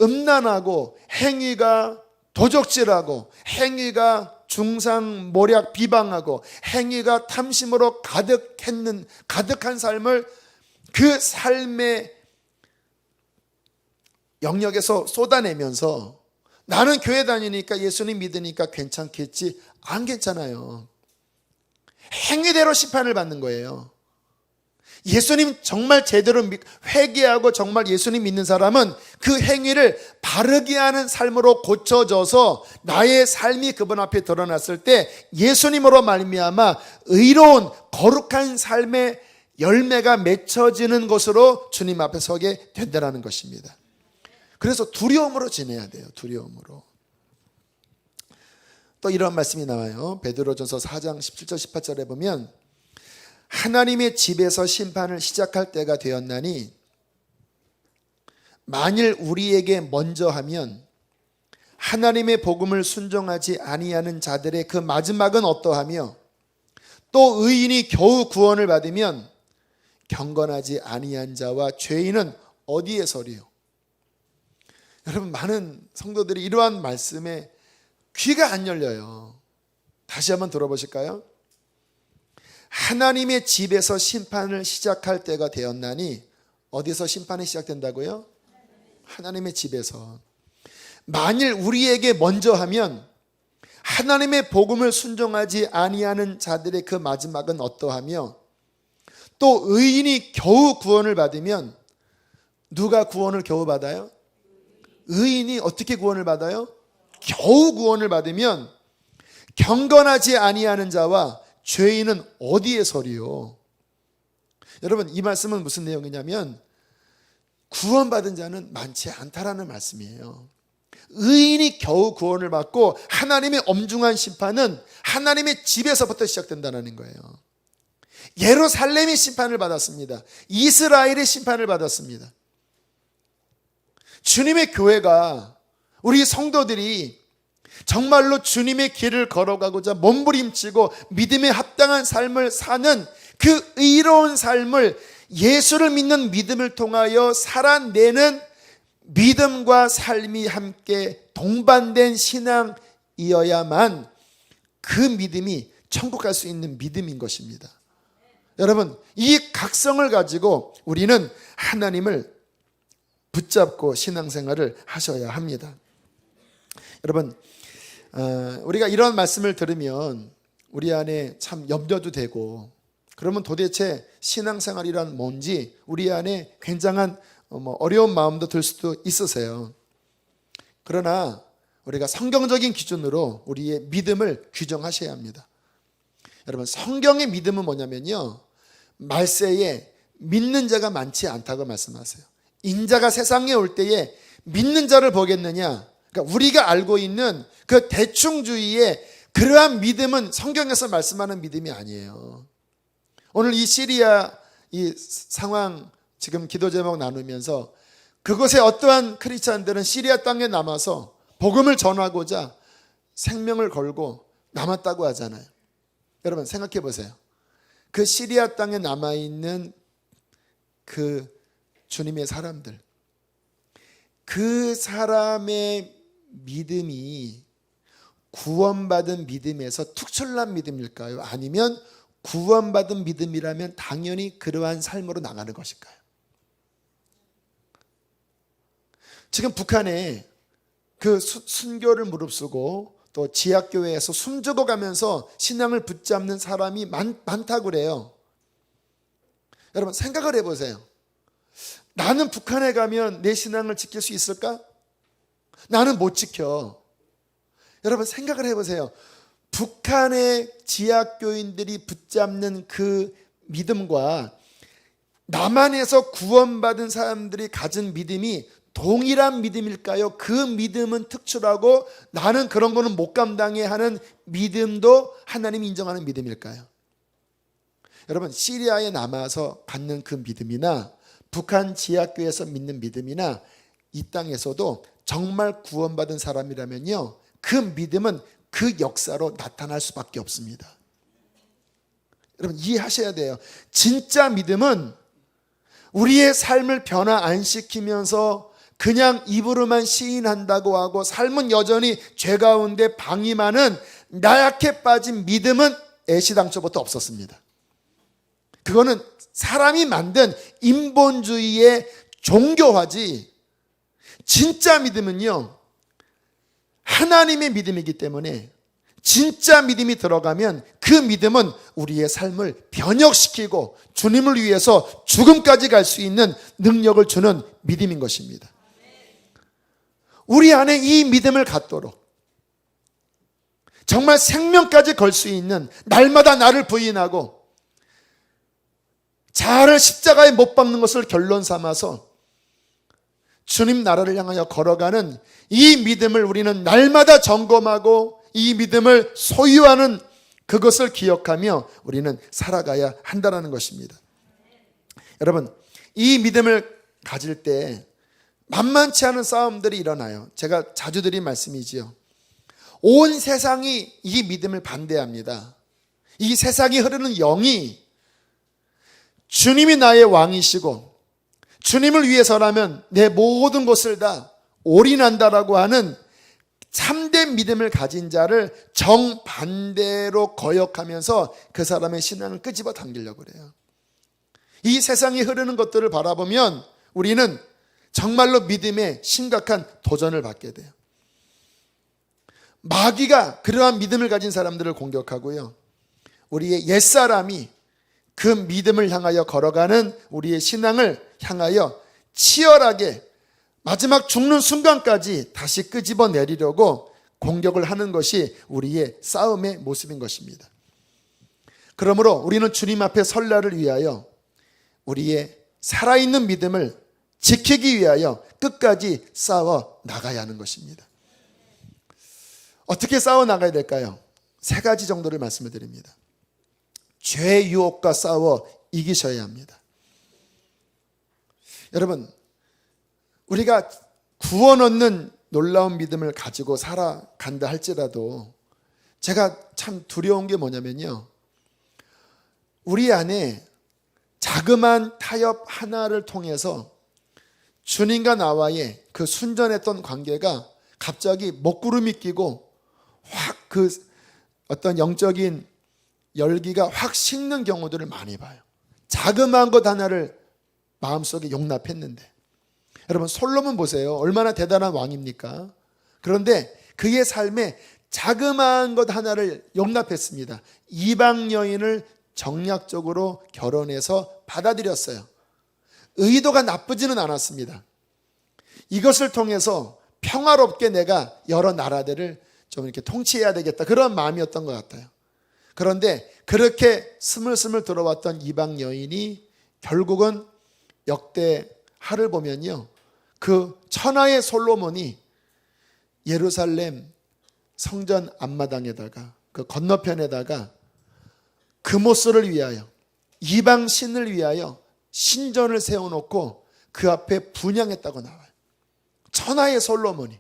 음란하고 행위가 도적질하고 행위가 중상모략 비방하고 행위가 탐심으로 가득한 삶을 그 삶의 영역에서 쏟아내면서 나는 교회 다니니까 예수님 믿으니까 괜찮겠지. 안 괜찮아요. 행위대로 심판을 받는 거예요. 예수님 정말 제대로 회개하고 정말 예수님 믿는 사람은 그 행위를 바르게 하는 삶으로 고쳐져서 나의 삶이 그분 앞에 드러났을 때 예수님으로 말미암아 의로운 거룩한 삶의 열매가 맺혀지는 것으로 주님 앞에 서게 된다는 것입니다. 그래서 두려움으로 지내야 돼요. 두려움으로. 또 이런 말씀이 나와요. 베드로전서 4장 17절 18절에 보면 하나님의 집에서 심판을 시작할 때가 되었나니 만일 우리에게 먼저 하면 하나님의 복음을 순종하지 아니하는 자들의 그 마지막은 어떠하며 또 의인이 겨우 구원을 받으면 경건하지 아니한 자와 죄인은 어디에 서리요? 여러분, 많은 성도들이 이러한 말씀에 귀가 안 열려요. 다시 한번 들어보실까요? 하나님의 집에서 심판을 시작할 때가 되었나니, 어디서 심판이 시작된다고요? 하나님의 집에서. 만일 우리에게 먼저 하면 하나님의 복음을 순종하지 아니하는 자들의 그 마지막은 어떠하며 또 의인이 겨우 구원을 받으면, 누가 구원을 겨우 받아요? 의인이 어떻게 구원을 받아요? 겨우 구원을 받으면 경건하지 아니하는 자와 죄인은 어디에 서리요? 여러분, 이 말씀은 무슨 내용이냐면 구원받은 자는 많지 않다라는 말씀이에요. 의인이 겨우 구원을 받고 하나님의 엄중한 심판은 하나님의 집에서부터 시작된다는 거예요. 예루살렘이 심판을 받았습니다. 이스라엘이 심판을 받았습니다. 주님의 교회가, 우리 성도들이 정말로 주님의 길을 걸어가고자 몸부림치고 믿음에 합당한 삶을 사는 그 의로운 삶을 예수를 믿는 믿음을 통하여 살아내는 믿음과 삶이 함께 동반된 신앙이어야만 그 믿음이 천국 갈 수 있는 믿음인 것입니다. 여러분, 이 각성을 가지고 우리는 하나님을 붙잡고 신앙생활을 하셔야 합니다. 여러분, 우리가 이런 말씀을 들으면 우리 안에 참 염려도 되고, 그러면 도대체 신앙생활이란 뭔지 우리 안에 굉장한 어려운 마음도 들 수도 있으세요. 그러나 우리가 성경적인 기준으로 우리의 믿음을 규정하셔야 합니다. 여러분, 성경의 믿음은 뭐냐면요, 말세에 믿는 자가 많지 않다고 말씀하세요. 인자가 세상에 올 때에 믿는 자를 보겠느냐, 그러니까 우리가 알고 있는 그 대충주의의 그러한 믿음은 성경에서 말씀하는 믿음이 아니에요. 오늘 이 시리아 이 상황 지금 기도 제목 나누면서 그곳에 어떠한 크리스찬들은 시리아 땅에 남아서 복음을 전하고자 생명을 걸고 남았다고 하잖아요. 여러분 생각해 보세요. 그 시리아 땅에 남아있는 그 주님의 사람들, 그 사람의 믿음이 구원받은 믿음에서 특출난 믿음일까요? 아니면 구원받은 믿음이라면 당연히 그러한 삶으로 나가는 것일까요? 지금 북한에 그 순교를 무릅쓰고 또 지하교회에서 숨죽어 가면서 신앙을 붙잡는 사람이 많다고 그래요. 여러분 생각을 해보세요. 나는 북한에 가면 내 신앙을 지킬 수 있을까? 나는 못 지켜. 여러분 생각을 해보세요. 북한의 지하교인들이 붙잡는 그 믿음과 남한에서 구원받은 사람들이 가진 믿음이 동일한 믿음일까요? 그 믿음은 특출하고 나는 그런 거는 못 감당해 하는 믿음도 하나님이 인정하는 믿음일까요? 여러분 시리아에 남아서 갖는 그 믿음이나 북한 지하교에서 믿는 믿음이나 이 땅에서도 정말 구원받은 사람이라면요, 그 믿음은 그 역사로 나타날 수밖에 없습니다. 여러분 이해하셔야 돼요. 진짜 믿음은 우리의 삶을 변화 안 시키면서 그냥 입으로만 시인한다고 하고 삶은 여전히 죄 가운데 방임하는 나약해 빠진 믿음은 애시당초부터 없었습니다. 그거는 사람이 만든 인본주의의 종교화지, 진짜 믿음은요 하나님의 믿음이기 때문에 진짜 믿음이 들어가면 그 믿음은 우리의 삶을 변혁시키고 주님을 위해서 죽음까지 갈 수 있는 능력을 주는 믿음인 것입니다. 우리 안에 이 믿음을 갖도록 정말 생명까지 걸 수 있는, 날마다 나를 부인하고 자아를 십자가에 못 박는 것을 결론 삼아서 주님 나라를 향하여 걸어가는 이 믿음을 우리는 날마다 점검하고 이 믿음을 소유하는 그것을 기억하며 우리는 살아가야 한다는 것입니다. 여러분 이 믿음을 가질 때 만만치 않은 싸움들이 일어나요. 제가 자주 드린 말씀이지요. 온 세상이 이 믿음을 반대합니다. 이 세상이 흐르는 영이 주님이 나의 왕이시고 주님을 위해서라면 내 모든 것을 다 올인한다라고 하는 참된 믿음을 가진 자를 정반대로 거역하면서 그 사람의 신앙을 끄집어 당기려고 그래요. 이 세상이 흐르는 것들을 바라보면 우리는 정말로 믿음에 심각한 도전을 받게 돼요. 마귀가 그러한 믿음을 가진 사람들을 공격하고요, 우리의 옛사람이 그 믿음을 향하여 걸어가는 우리의 신앙을 향하여 치열하게 마지막 죽는 순간까지 다시 끄집어 내리려고 공격을 하는 것이 우리의 싸움의 모습인 것입니다. 그러므로 우리는 주님 앞에 설 날을 위하여 우리의 살아있는 믿음을 지키기 위하여 끝까지 싸워 나가야 하는 것입니다. 어떻게 싸워 나가야 될까요? 세 가지 정도를 말씀을 드립니다. 죄의 유혹과 싸워 이기셔야 합니다. 여러분, 우리가 구원 얻는 놀라운 믿음을 가지고 살아간다 할지라도 제가 참 두려운 게 뭐냐면요, 우리 안에 자그마한 타협 하나를 통해서 주님과 나와의 그 순전했던 관계가 갑자기 먹구름이 끼고 확 그 어떤 영적인 열기가 확 식는 경우들을 많이 봐요. 자그마한 것 하나를 마음속에 용납했는데, 여러분 솔로몬 보세요. 얼마나 대단한 왕입니까? 그런데 그의 삶에 자그마한 것 하나를 용납했습니다. 이방 여인을 정략적으로 결혼해서 받아들였어요. 의도가 나쁘지는 않았습니다. 이것을 통해서 평화롭게 내가 여러 나라들을 좀 이렇게 통치해야 되겠다, 그런 마음이었던 것 같아요. 그런데 그렇게 스물스물 들어왔던 이방 여인이 결국은 역대하를 보면요, 그 천하의 솔로몬이 예루살렘 성전 앞마당에다가 그 건너편에다가 금오스를 위하여, 이방 신을 위하여 신전을 세워놓고 그 앞에 분향했다고 나와요. 천하의 솔로몬이.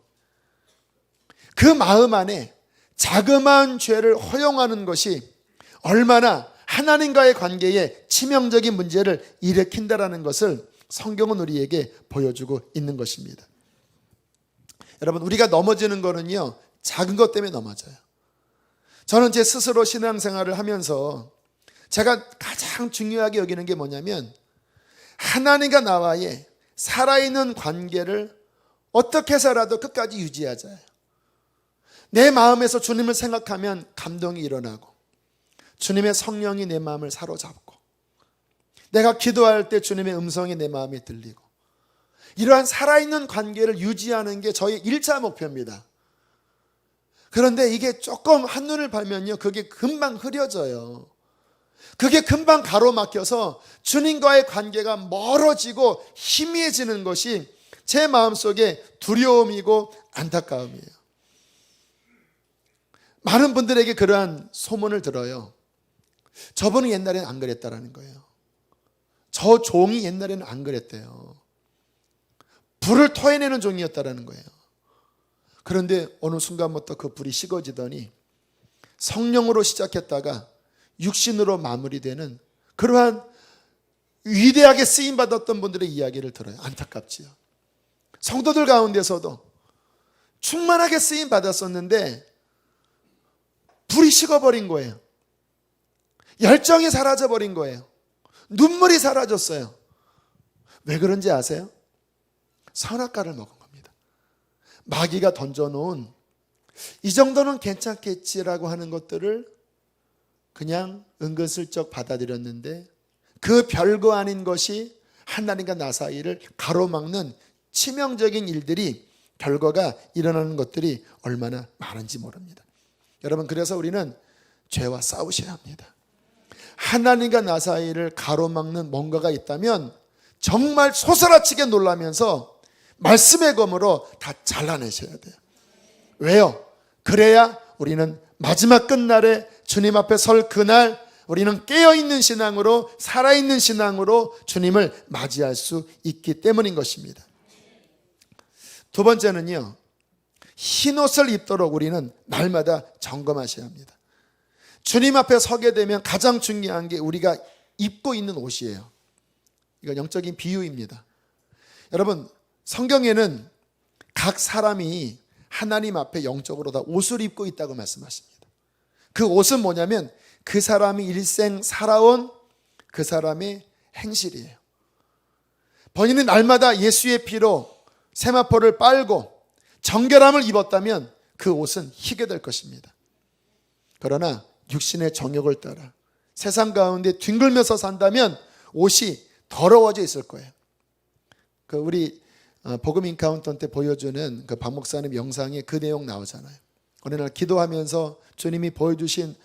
그 마음 안에 자그마한 죄를 허용하는 것이 얼마나 하나님과의 관계에 치명적인 문제를 일으킨다라는 것을 성경은 우리에게 보여주고 있는 것입니다. 여러분, 우리가 넘어지는 거는요, 작은 것 때문에 넘어져요. 저는 제 스스로 신앙생활을 하면서 제가 가장 중요하게 여기는 게 뭐냐면, 하나님과 나와의 살아있는 관계를 어떻게 해서라도 끝까지 유지하자요. 내 마음에서 주님을 생각하면 감동이 일어나고, 주님의 성령이 내 마음을 사로잡고, 내가 기도할 때 주님의 음성이 내 마음에 들리고, 이러한 살아있는 관계를 유지하는 게 저의 1차 목표입니다. 그런데 이게 조금 한눈을 팔면요, 그게 금방 흐려져요. 그게 금방 가로막혀서 주님과의 관계가 멀어지고 희미해지는 것이 제 마음속에 두려움이고 안타까움이에요. 많은 분들에게 그러한 소문을 들어요. 저분은 옛날에는 안 그랬다라는 거예요. 저 종이 옛날에는 안 그랬대요. 불을 토해내는 종이었다라는 거예요. 그런데 어느 순간부터 그 불이 식어지더니 성령으로 시작했다가 육신으로 마무리되는 그러한 위대하게 쓰임받았던 분들의 이야기를 들어요. 안타깝지요. 성도들 가운데서도 충만하게 쓰임받았었는데 불이 식어버린 거예요. 열정이 사라져버린 거예요. 눈물이 사라졌어요. 왜 그런지 아세요? 선악과를 먹은 겁니다. 마귀가 던져놓은 이 정도는 괜찮겠지라고 하는 것들을 그냥 은근슬쩍 받아들였는데, 그 별거 아닌 것이 하나님과 나 사이를 가로막는 치명적인 일들이, 결과가 일어나는 것들이 얼마나 많은지 모릅니다. 여러분, 그래서 우리는 죄와 싸우셔야 합니다. 하나님과 나 사이를 가로막는 뭔가가 있다면 정말 소스라치게 놀라면서 말씀의 검으로 다 잘라내셔야 돼요. 왜요? 그래야 우리는 마지막 끝날에 주님 앞에 설 그날 우리는 깨어있는 신앙으로, 살아있는 신앙으로 주님을 맞이할 수 있기 때문인 것입니다. 두 번째는요, 흰 옷을 입도록 우리는 날마다 점검하셔야 합니다. 주님 앞에 서게 되면 가장 중요한 게 우리가 입고 있는 옷이에요. 이건 영적인 비유입니다. 여러분, 성경에는 각 사람이 하나님 앞에 영적으로 다 옷을 입고 있다고 말씀하십니다. 그 옷은 뭐냐면 그 사람이 일생 살아온 그 사람의 행실이에요. 본인은 날마다 예수의 피로 세마포를 빨고 정결함을 입었다면 그 옷은 희게 될 것입니다. 그러나 육신의 정욕을 따라 세상 가운데 뒹굴면서 산다면 옷이 더러워져 있을 거예요. 그 우리 복음 인카운터 때 보여주는 그 박 목사님 영상에 그 내용 나오잖아요. 어느 날 기도하면서 주님이 보여주신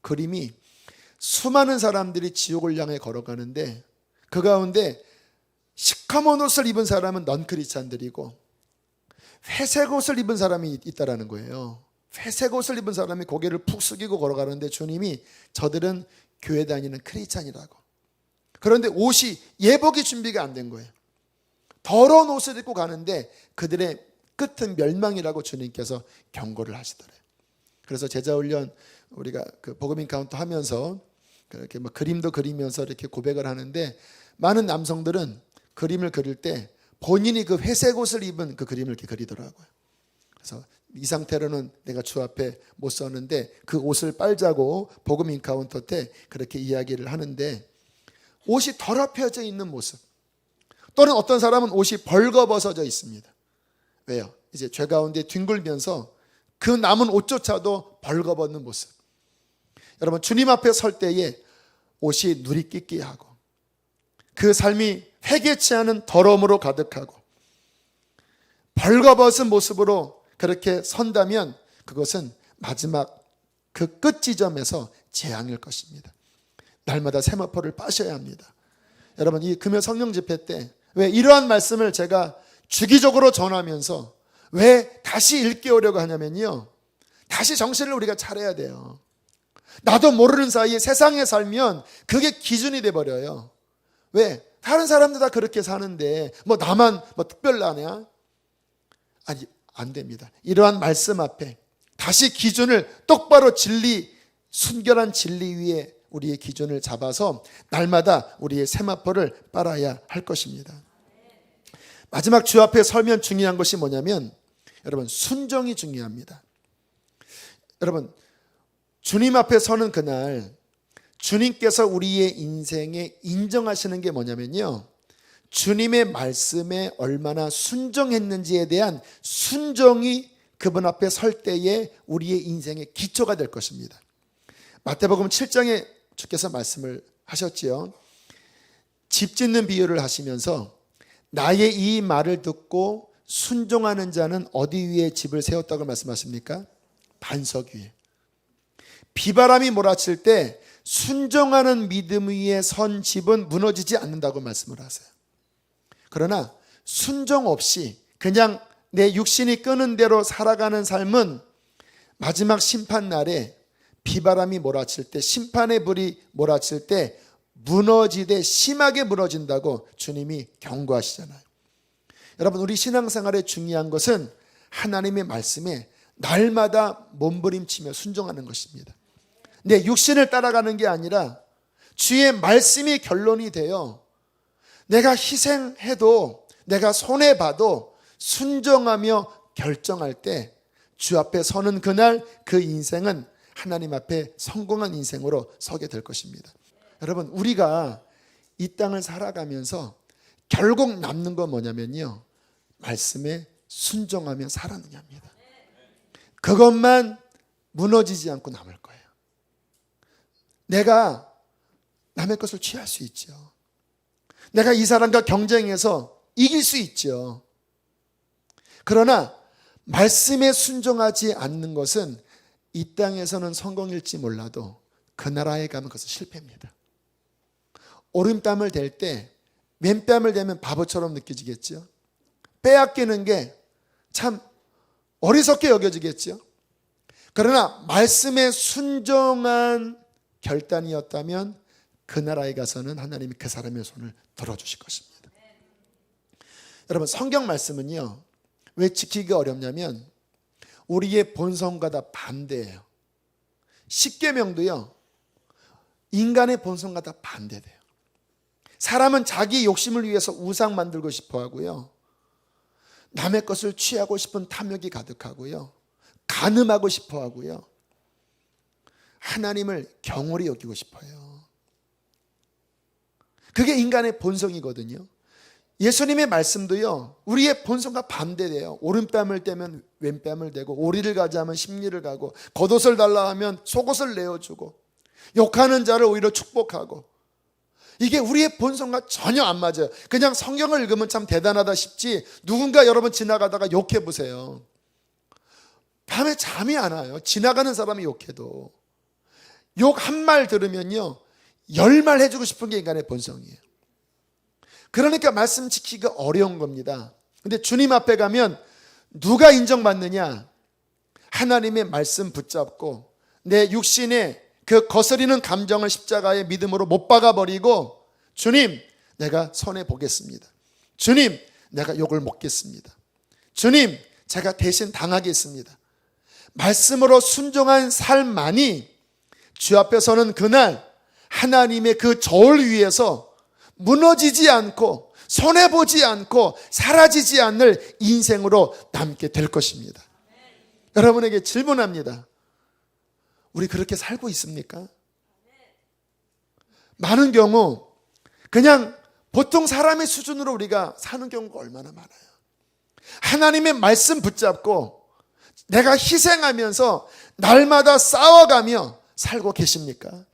그림이 수많은 사람들이 지옥을 향해 걸어가는데 그 가운데 시커먼 옷을 입은 사람은 넌크리스찬들이고 회색 옷을 입은 사람이 있다라는 거예요. 회색 옷을 입은 사람이 고개를 푹 숙이고 걸어가는데 주님이 저들은 교회 다니는 크리스찬이라고. 그런데 옷이 예복이 준비가 안 된 거예요. 더러운 옷을 입고 가는데 그들의 끝은 멸망이라고 주님께서 경고를 하시더래요. 그래서 제자훈련 우리가 그 복음 인카운터 하면서 그렇게 뭐 그림도 그리면서 이렇게 고백을 하는데, 많은 남성들은 그림을 그릴 때 본인이 그 회색 옷을 입은 그 그림을 이렇게 그리더라고요. 그래서 이 상태로는 내가 주 앞에 못 서는데 그 옷을 빨자고 복음 인카운터 때 그렇게 이야기를 하는데, 옷이 더럽혀져 있는 모습, 또는 어떤 사람은 옷이 벌거벗어져 있습니다. 왜요? 이제 죄 가운데 뒹굴면서 그 남은 옷조차도 벌거벗는 모습. 여러분, 주님 앞에 설 때에 옷이 누리끼끼하고 그 삶이 회개치 않은 더러움으로 가득하고 벌거벗은 모습으로 그렇게 선다면 그것은 마지막 그 끝 지점에서 재앙일 것입니다. 날마다 세마포를 빠셔야 합니다. 여러분, 이 금요 성령 집회 때 왜 이러한 말씀을 제가 주기적으로 전하면서 왜 다시 일깨우려고 하냐면요, 다시 정신을 우리가 차려야 돼요. 나도 모르는 사이에 세상에 살면 그게 기준이 돼버려요. 왜? 다른 사람들 다 그렇게 사는데 뭐 나만 뭐 특별하냐? 아니, 안 됩니다. 이러한 말씀 앞에 다시 기준을 똑바로 순결한 진리 위에 우리의 기준을 잡아서 날마다 우리의 세마포를 빨아야 할 것입니다. 마지막 주 앞에 설면 중요한 것이 뭐냐면, 여러분, 순종이 중요합니다. 여러분, 주님 앞에 서는 그날 주님께서 우리의 인생에 인정하시는 게 뭐냐면요, 주님의 말씀에 얼마나 순종했는지에 대한 순종이 그분 앞에 설 때에 우리의 인생의 기초가 될 것입니다. 마태복음 7장에 주께서 말씀을 하셨지요. 집 짓는 비유를 하시면서 나의 이 말을 듣고 순종하는 자는 어디 위에 집을 세웠다고 말씀하십니까? 반석 위에. 비바람이 몰아칠 때 순종하는 믿음 위에 선 집은 무너지지 않는다고 말씀을 하세요. 그러나 순종 없이 그냥 내 육신이 끄는 대로 살아가는 삶은 마지막 심판날에 비바람이 몰아칠 때, 심판의 불이 몰아칠 때 무너지되 심하게 무너진다고 주님이 경고하시잖아요. 여러분, 우리 신앙생활에 중요한 것은 하나님의 말씀에 날마다 몸부림치며 순종하는 것입니다. 내 육신을 따라가는 게 아니라 주의 말씀이 결론이 되어 내가 희생해도, 내가 손해봐도 순종하며 결정할 때 주 앞에 서는 그날 그 인생은 하나님 앞에 성공한 인생으로 서게 될 것입니다. 여러분, 우리가 이 땅을 살아가면서 결국 남는 건 뭐냐면요, 말씀에 순종하며 살아느냐입니다. 그것만 무너지지 않고 남을 거예요. 내가 남의 것을 취할 수 있죠. 내가 이 사람과 경쟁해서 이길 수 있죠. 그러나 말씀에 순종하지 않는 것은 이 땅에서는 성공일지 몰라도 그 나라에 가면 그것은 실패입니다. 오름뺨을 댈 때 맨뺨을 대면 바보처럼 느껴지겠죠. 빼앗기는 게 참 어리석게 여겨지겠죠. 그러나 말씀에 순종한 결단이었다면 그 나라에 가서는 하나님이 그 사람의 손을 들어주실 것입니다. 여러분, 성경 말씀은요, 왜 지키기가 어렵냐면 우리의 본성과 다 반대예요. 십계명도요, 인간의 본성과 다 반대돼요. 사람은 자기 욕심을 위해서 우상 만들고 싶어 하고요, 남의 것을 취하고 싶은 탐욕이 가득하고요, 간음하고 싶어 하고요, 하나님을 경홀히 여기고 싶어요. 그게 인간의 본성이거든요. 예수님의 말씀도요, 우리의 본성과 반대돼요. 오른뺨을 떼면 왼뺨을 대고, 오리를 가자면 십리를 가고, 겉옷을 달라 하면 속옷을 내어주고, 욕하는 자를 오히려 축복하고, 이게 우리의 본성과 전혀 안 맞아요. 그냥 성경을 읽으면 참 대단하다 싶지, 누군가 여러분 지나가다가 욕해 보세요. 밤에 잠이 안 와요. 지나가는 사람이 욕해도. 욕 한 말 들으면요, 10말 해주고 싶은 게 인간의 본성이에요. 그러니까 말씀 지키기가 어려운 겁니다. 근데 주님 앞에 가면 누가 인정받느냐? 하나님의 말씀 붙잡고 내 육신의 그 거스리는 감정을 십자가의 믿음으로 못 박아버리고 주님, 내가 손해보겠습니다. 주님, 내가 욕을 먹겠습니다. 주님, 제가 대신 당하겠습니다. 말씀으로 순종한 삶만이 주 앞에 서는 그날 하나님의 그 저울 위에서 무너지지 않고 손해보지 않고 사라지지 않을 인생으로 남게 될 것입니다. 여러분에게 질문합니다. 우리 그렇게 살고 있습니까? 많은 경우 그냥 보통 사람의 수준으로 우리가 사는 경우가 얼마나 많아요. 하나님의 말씀 붙잡고 내가 희생하면서 날마다 싸워가며 살고 계십니까?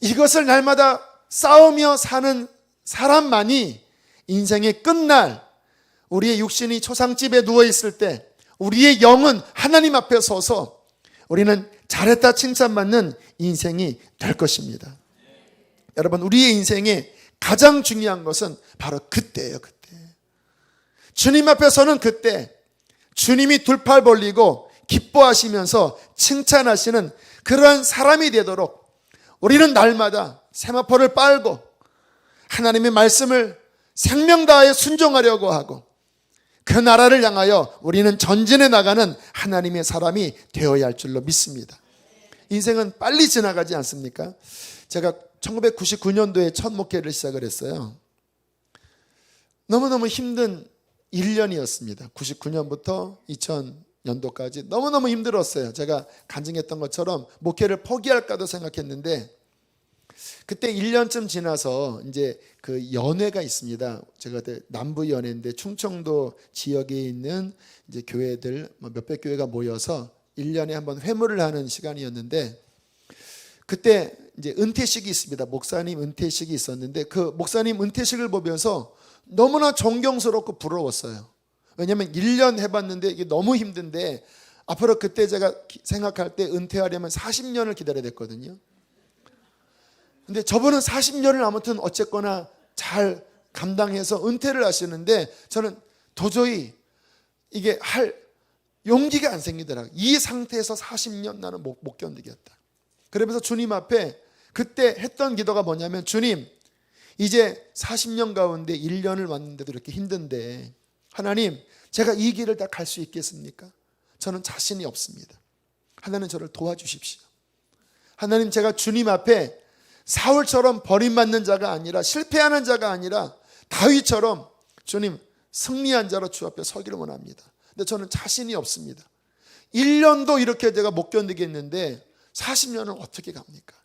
이것을 날마다 싸우며 사는 사람만이 인생의 끝날 우리의 육신이 초상집에 누워있을 때 우리의 영은 하나님 앞에 서서 우리는 잘했다 칭찬받는 인생이 될 것입니다. 여러분, 우리의 인생에 가장 중요한 것은 바로 그때예요. 그때 주님 앞에 서는 그때 주님이 두 팔 벌리고 기뻐하시면서 칭찬하시는 그러한 사람이 되도록 우리는 날마다 세마포를 빨고 하나님의 말씀을 생명 다하여 순종하려고 하고 그 나라를 향하여 우리는 전진해 나가는 하나님의 사람이 되어야 할 줄로 믿습니다. 인생은 빨리 지나가지 않습니까? 제가 1999년도에 첫 목회를 시작을 했어요. 너무너무 힘든 1년이었습니다. 99년부터 2000년도까지 너무너무 힘들었어요. 제가 간증했던 것처럼 목회를 포기할까도 생각했는데 그때 1년쯤 지나서 이제 그 연회가 있습니다. 제가 그때 남부 연회인데 충청도 지역에 있는 이제 교회들 몇백 교회가 모여서 1년에 한번 회무를 하는 시간이었는데 그때 이제 은퇴식이 있습니다. 목사님 은퇴식이 있었는데 그 목사님 은퇴식을 보면서 너무나 존경스럽고 부러웠어요. 왜냐하면 1년 해봤는데 이게 너무 힘든데 앞으로 그때 제가 생각할 때 은퇴하려면 40년을 기다려야 됐거든요. 근데 저분은 40년을 아무튼 어쨌거나 잘 감당해서 은퇴를 하시는데 저는 도저히 이게 할 용기가 안 생기더라고요. 이 상태에서 40년 나는 못 견디겠다. 그러면서 주님 앞에 그때 했던 기도가 뭐냐면 주님, 이제 40년 가운데 1년을 왔는데도 이렇게 힘든데 하나님, 제가 이 길을 다 갈 수 있겠습니까? 저는 자신이 없습니다. 하나님 저를 도와주십시오. 하나님, 제가 주님 앞에 사울처럼 버림받는 자가 아니라 실패하는 자가 아니라 다윗처럼 주님 승리한 자로 주 앞에 서기를 원합니다. 근데 저는 자신이 없습니다. 1년도 이렇게 제가 못 견디겠는데 40년은 어떻게 갑니까?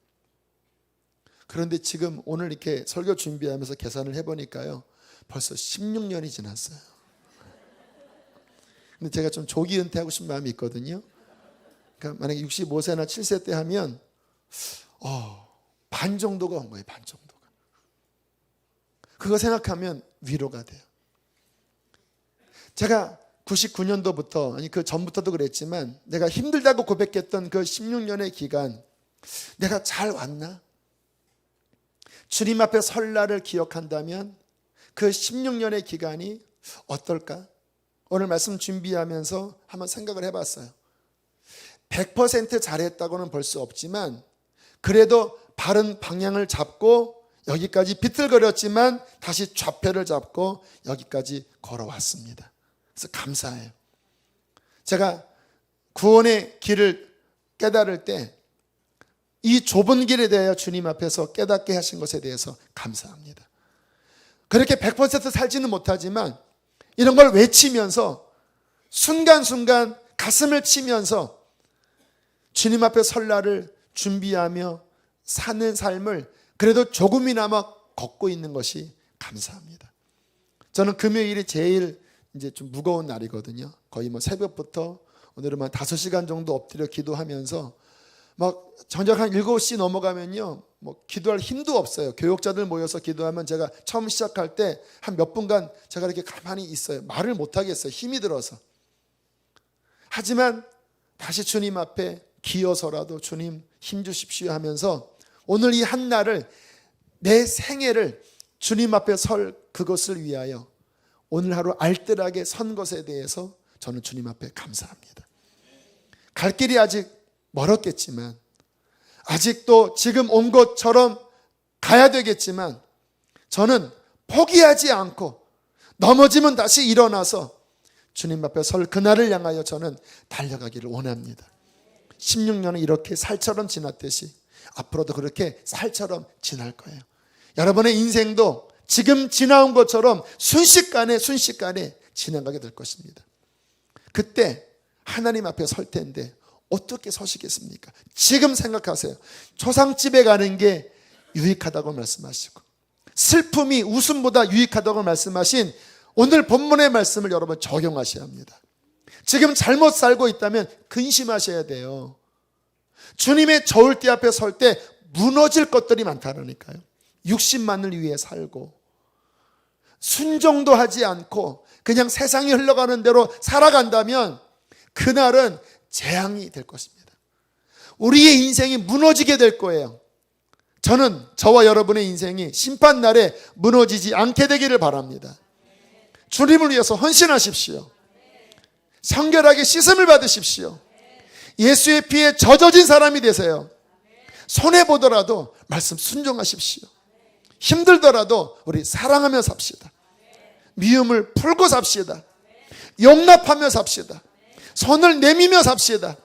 그런데 지금 오늘 이렇게 설교 준비하면서 계산을 해보니까요, 벌써 16년이 지났어요. 근데 제가 좀 조기 은퇴하고 싶은 마음이 있거든요. 그러니까 만약에 65세나 7세 때 하면 반 정도가 온 거예요. 반 정도가. 그거 생각하면 위로가 돼요. 제가 99년도부터 아니 그 전부터도 그랬지만 내가 힘들다고 고백했던 그 16년의 기간 내가 잘 왔나? 주님 앞에 설 날을 기억한다면 그 16년의 기간이 어떨까? 오늘 말씀 준비하면서 한번 생각을 해봤어요. 100% 잘했다고는 볼 수 없지만 그래도 바른 방향을 잡고 여기까지 비틀거렸지만 다시 좌표를 잡고 여기까지 걸어왔습니다. 그래서 감사해요. 제가 구원의 길을 깨달을 때 이 좁은 길에 대하여 주님 앞에서 깨닫게 하신 것에 대해서 감사합니다. 그렇게 100% 살지는 못하지만 이런 걸 외치면서 순간순간 가슴을 치면서 주님 앞에 설 날을 준비하며 사는 삶을 그래도 조금이나마 걷고 있는 것이 감사합니다. 저는 금요일이 제일 이제 좀 무거운 날이거든요. 거의 새벽부터 오늘은 5시간 정도 엎드려 기도하면서 저녁 한 7시 넘어가면요, 기도할 힘도 없어요. 교역자들 모여서 기도하면 제가 처음 시작할 때 한 몇 분간 제가 이렇게 가만히 있어요. 말을 못 하겠어요. 힘이 들어서. 하지만 다시 주님 앞에 기어서라도 주님 힘 주십시오 하면서 오늘 이 한 날을 내 생애를 주님 앞에 설 그것을 위하여 오늘 하루 알뜰하게 선 것에 대해서 저는 주님 앞에 감사합니다. 갈 길이 아직 멀었겠지만 아직도 지금 온 것처럼 가야 되겠지만 저는 포기하지 않고 넘어지면 다시 일어나서 주님 앞에 설 그날을 향하여 저는 달려가기를 원합니다. 16년은 이렇게 살처럼 지났듯이 앞으로도 그렇게 살처럼 지날 거예요. 여러분의 인생도 지금 지나온 것처럼 순식간에 지나가게 될 것입니다. 그때 하나님 앞에 설 텐데 어떻게 서시겠습니까? 지금 생각하세요. 초상집에 가는 게 유익하다고 말씀하시고 슬픔이 웃음보다 유익하다고 말씀하신 오늘 본문의 말씀을 여러분 적용하셔야 합니다. 지금 잘못 살고 있다면 근심하셔야 돼요. 주님의 저울대 앞에 설 때 무너질 것들이 많다니까요. 육신만을 위해 살고 순종도 하지 않고 그냥 세상이 흘러가는 대로 살아간다면 그날은 재앙이 될 것입니다. 우리의 인생이 무너지게 될 거예요. 저는 저와 여러분의 인생이 심판날에 무너지지 않게 되기를 바랍니다. 주님을 위해서 헌신하십시오. 성결하게 씻음을 받으십시오. 예수의 피에 젖어진 사람이 되세요. 손해보더라도 말씀 순종하십시오. 힘들더라도 우리 사랑하며 삽시다. 미움을 풀고 삽시다. 용납하며 삽시다. 손을 내미며 삽시다.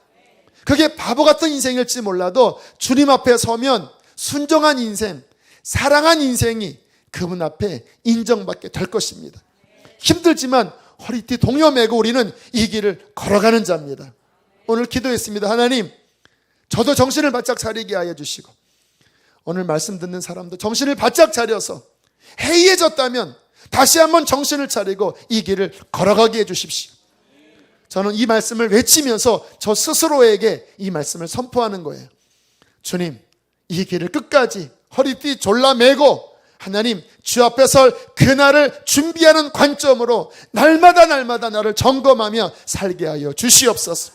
그게 바보 같은 인생일지 몰라도 주님 앞에 서면 순종한 인생, 사랑한 인생이 그분 앞에 인정받게 될 것입니다. 힘들지만 허리띠 동여매고 우리는 이 길을 걸어가는 자입니다. 오늘 기도했습니다. 하나님, 저도 정신을 바짝 차리게 하여 주시고 오늘 말씀 듣는 사람도 정신을 바짝 차려서 해이해졌다면 다시 한번 정신을 차리고 이 길을 걸어가게 해 주십시오. 저는 이 말씀을 외치면서 저 스스로에게 이 말씀을 선포하는 거예요. 주님, 이 길을 끝까지 허리띠 졸라매고 하나님 주 앞에 설 그날을 준비하는 관점으로 날마다 나를 점검하며 살게 하여 주시옵소서.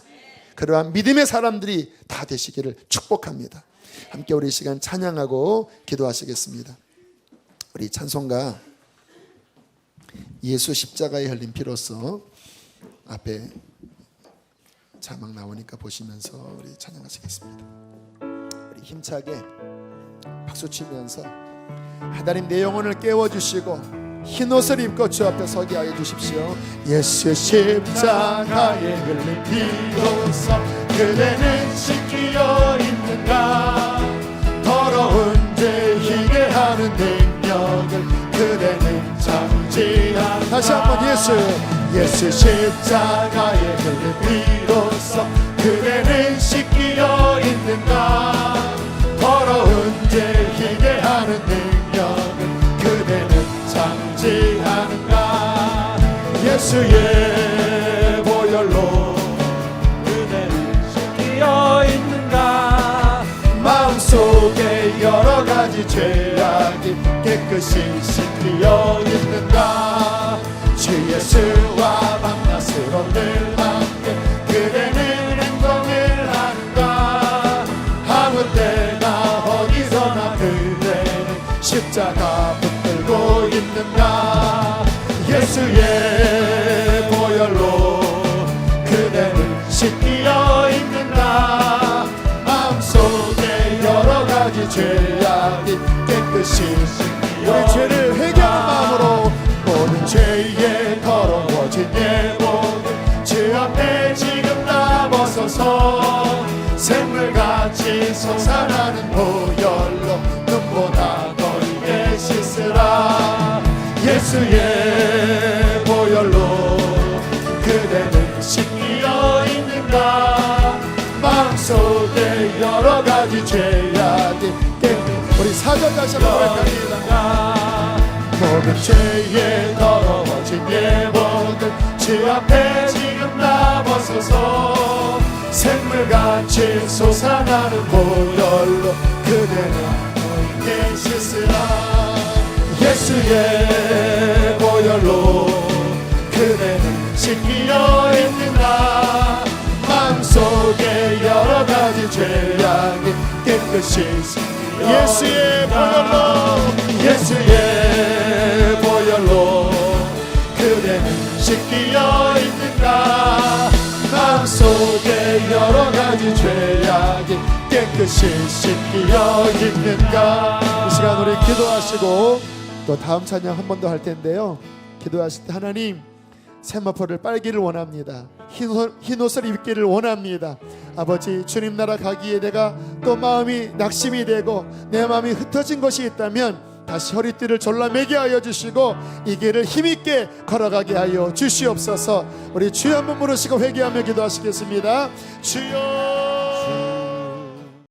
그러한 믿음의 사람들이 다 되시기를 축복합니다. 함께 우리 시간 찬양하고 기도하시겠습니다. 우리 찬송가 예수 십자가에 흘린 피로써 앞에 자막 나오니까 보시면서 우리 찬양하시겠습니다. 우리 힘차게 박수 치면서 하나님 내 영혼을 깨워주시고 흰옷을 입고 주 앞에 서게 하여 주십시오. 예수 십자가에 흘린 피로써 그대는 씻기어 있는가. 더러운 죄 희게 하는 능력을 그대는 잠지한다. 다시 한번 예수 십자가에 흘린 피로써 그대는 씻기어 있는가. 더러운 죄 희게 하는 능력을 그대는 잠지하는가. 예수의 보혈로 그대는 씻기어 있는가. 마음속에 여러 가지 죄악이 깨끗이 씻기어 있는가. 주 예수와 만나스러 늘 함께 그대는 행동을 하는가. 아무 때나 어디서나 그대는 십자가 붙들고 있는가. 예수의 보혈로 그대는 씻기어 있는가. 마음속에 여러 가지 죄악이 깨끗이 씻기어 우리 죄를 회개하는 마음으로 모든 죄에 더러워진 예복을 주 앞에 지금 다 벗어서 샘물같이 솟아나는 보혈로 눈보다 더 이게 씻으라. 예수의 보혈로 그대는 씻기어 있는가. 마음속에 여러 가지 죄악이 깨끗이 우리 사절 다시 한번 고백합니다. 모든 죄에 더러워진 예복을 주 앞에 지금 다 벗어서 샘물같이 솟아나는 보혈로 그대는 너에게 씻으라. 예수의 보혈로 그대는 씻기어 있는가. 마음속에 여러 가지 죄악이 깨끗이 씻기어 예수의 보혈로 그대는 씻기어 있는가. 마음속에 여러 가지 죄악이 깨끗이 깨끗이 씻기려 입는가. 이 시간 우리 기도하시고 또 다음 찬양 한 번 더 할 텐데요. 기도하실 때 하나님 세마포를 빨기를 원합니다. 흰 옷을 입기를 원합니다. 아버지 주님 나라 가기에 내가 또 마음이 낙심이 되고 내 마음이 흩어진 것이 있다면 다시 허리띠를 졸라매게 하여 주시고 이 길을 힘있게 걸어가게 하여 주시옵소서. 우리 주여 한번 부르시고 회개하며 기도하시겠습니다. 주여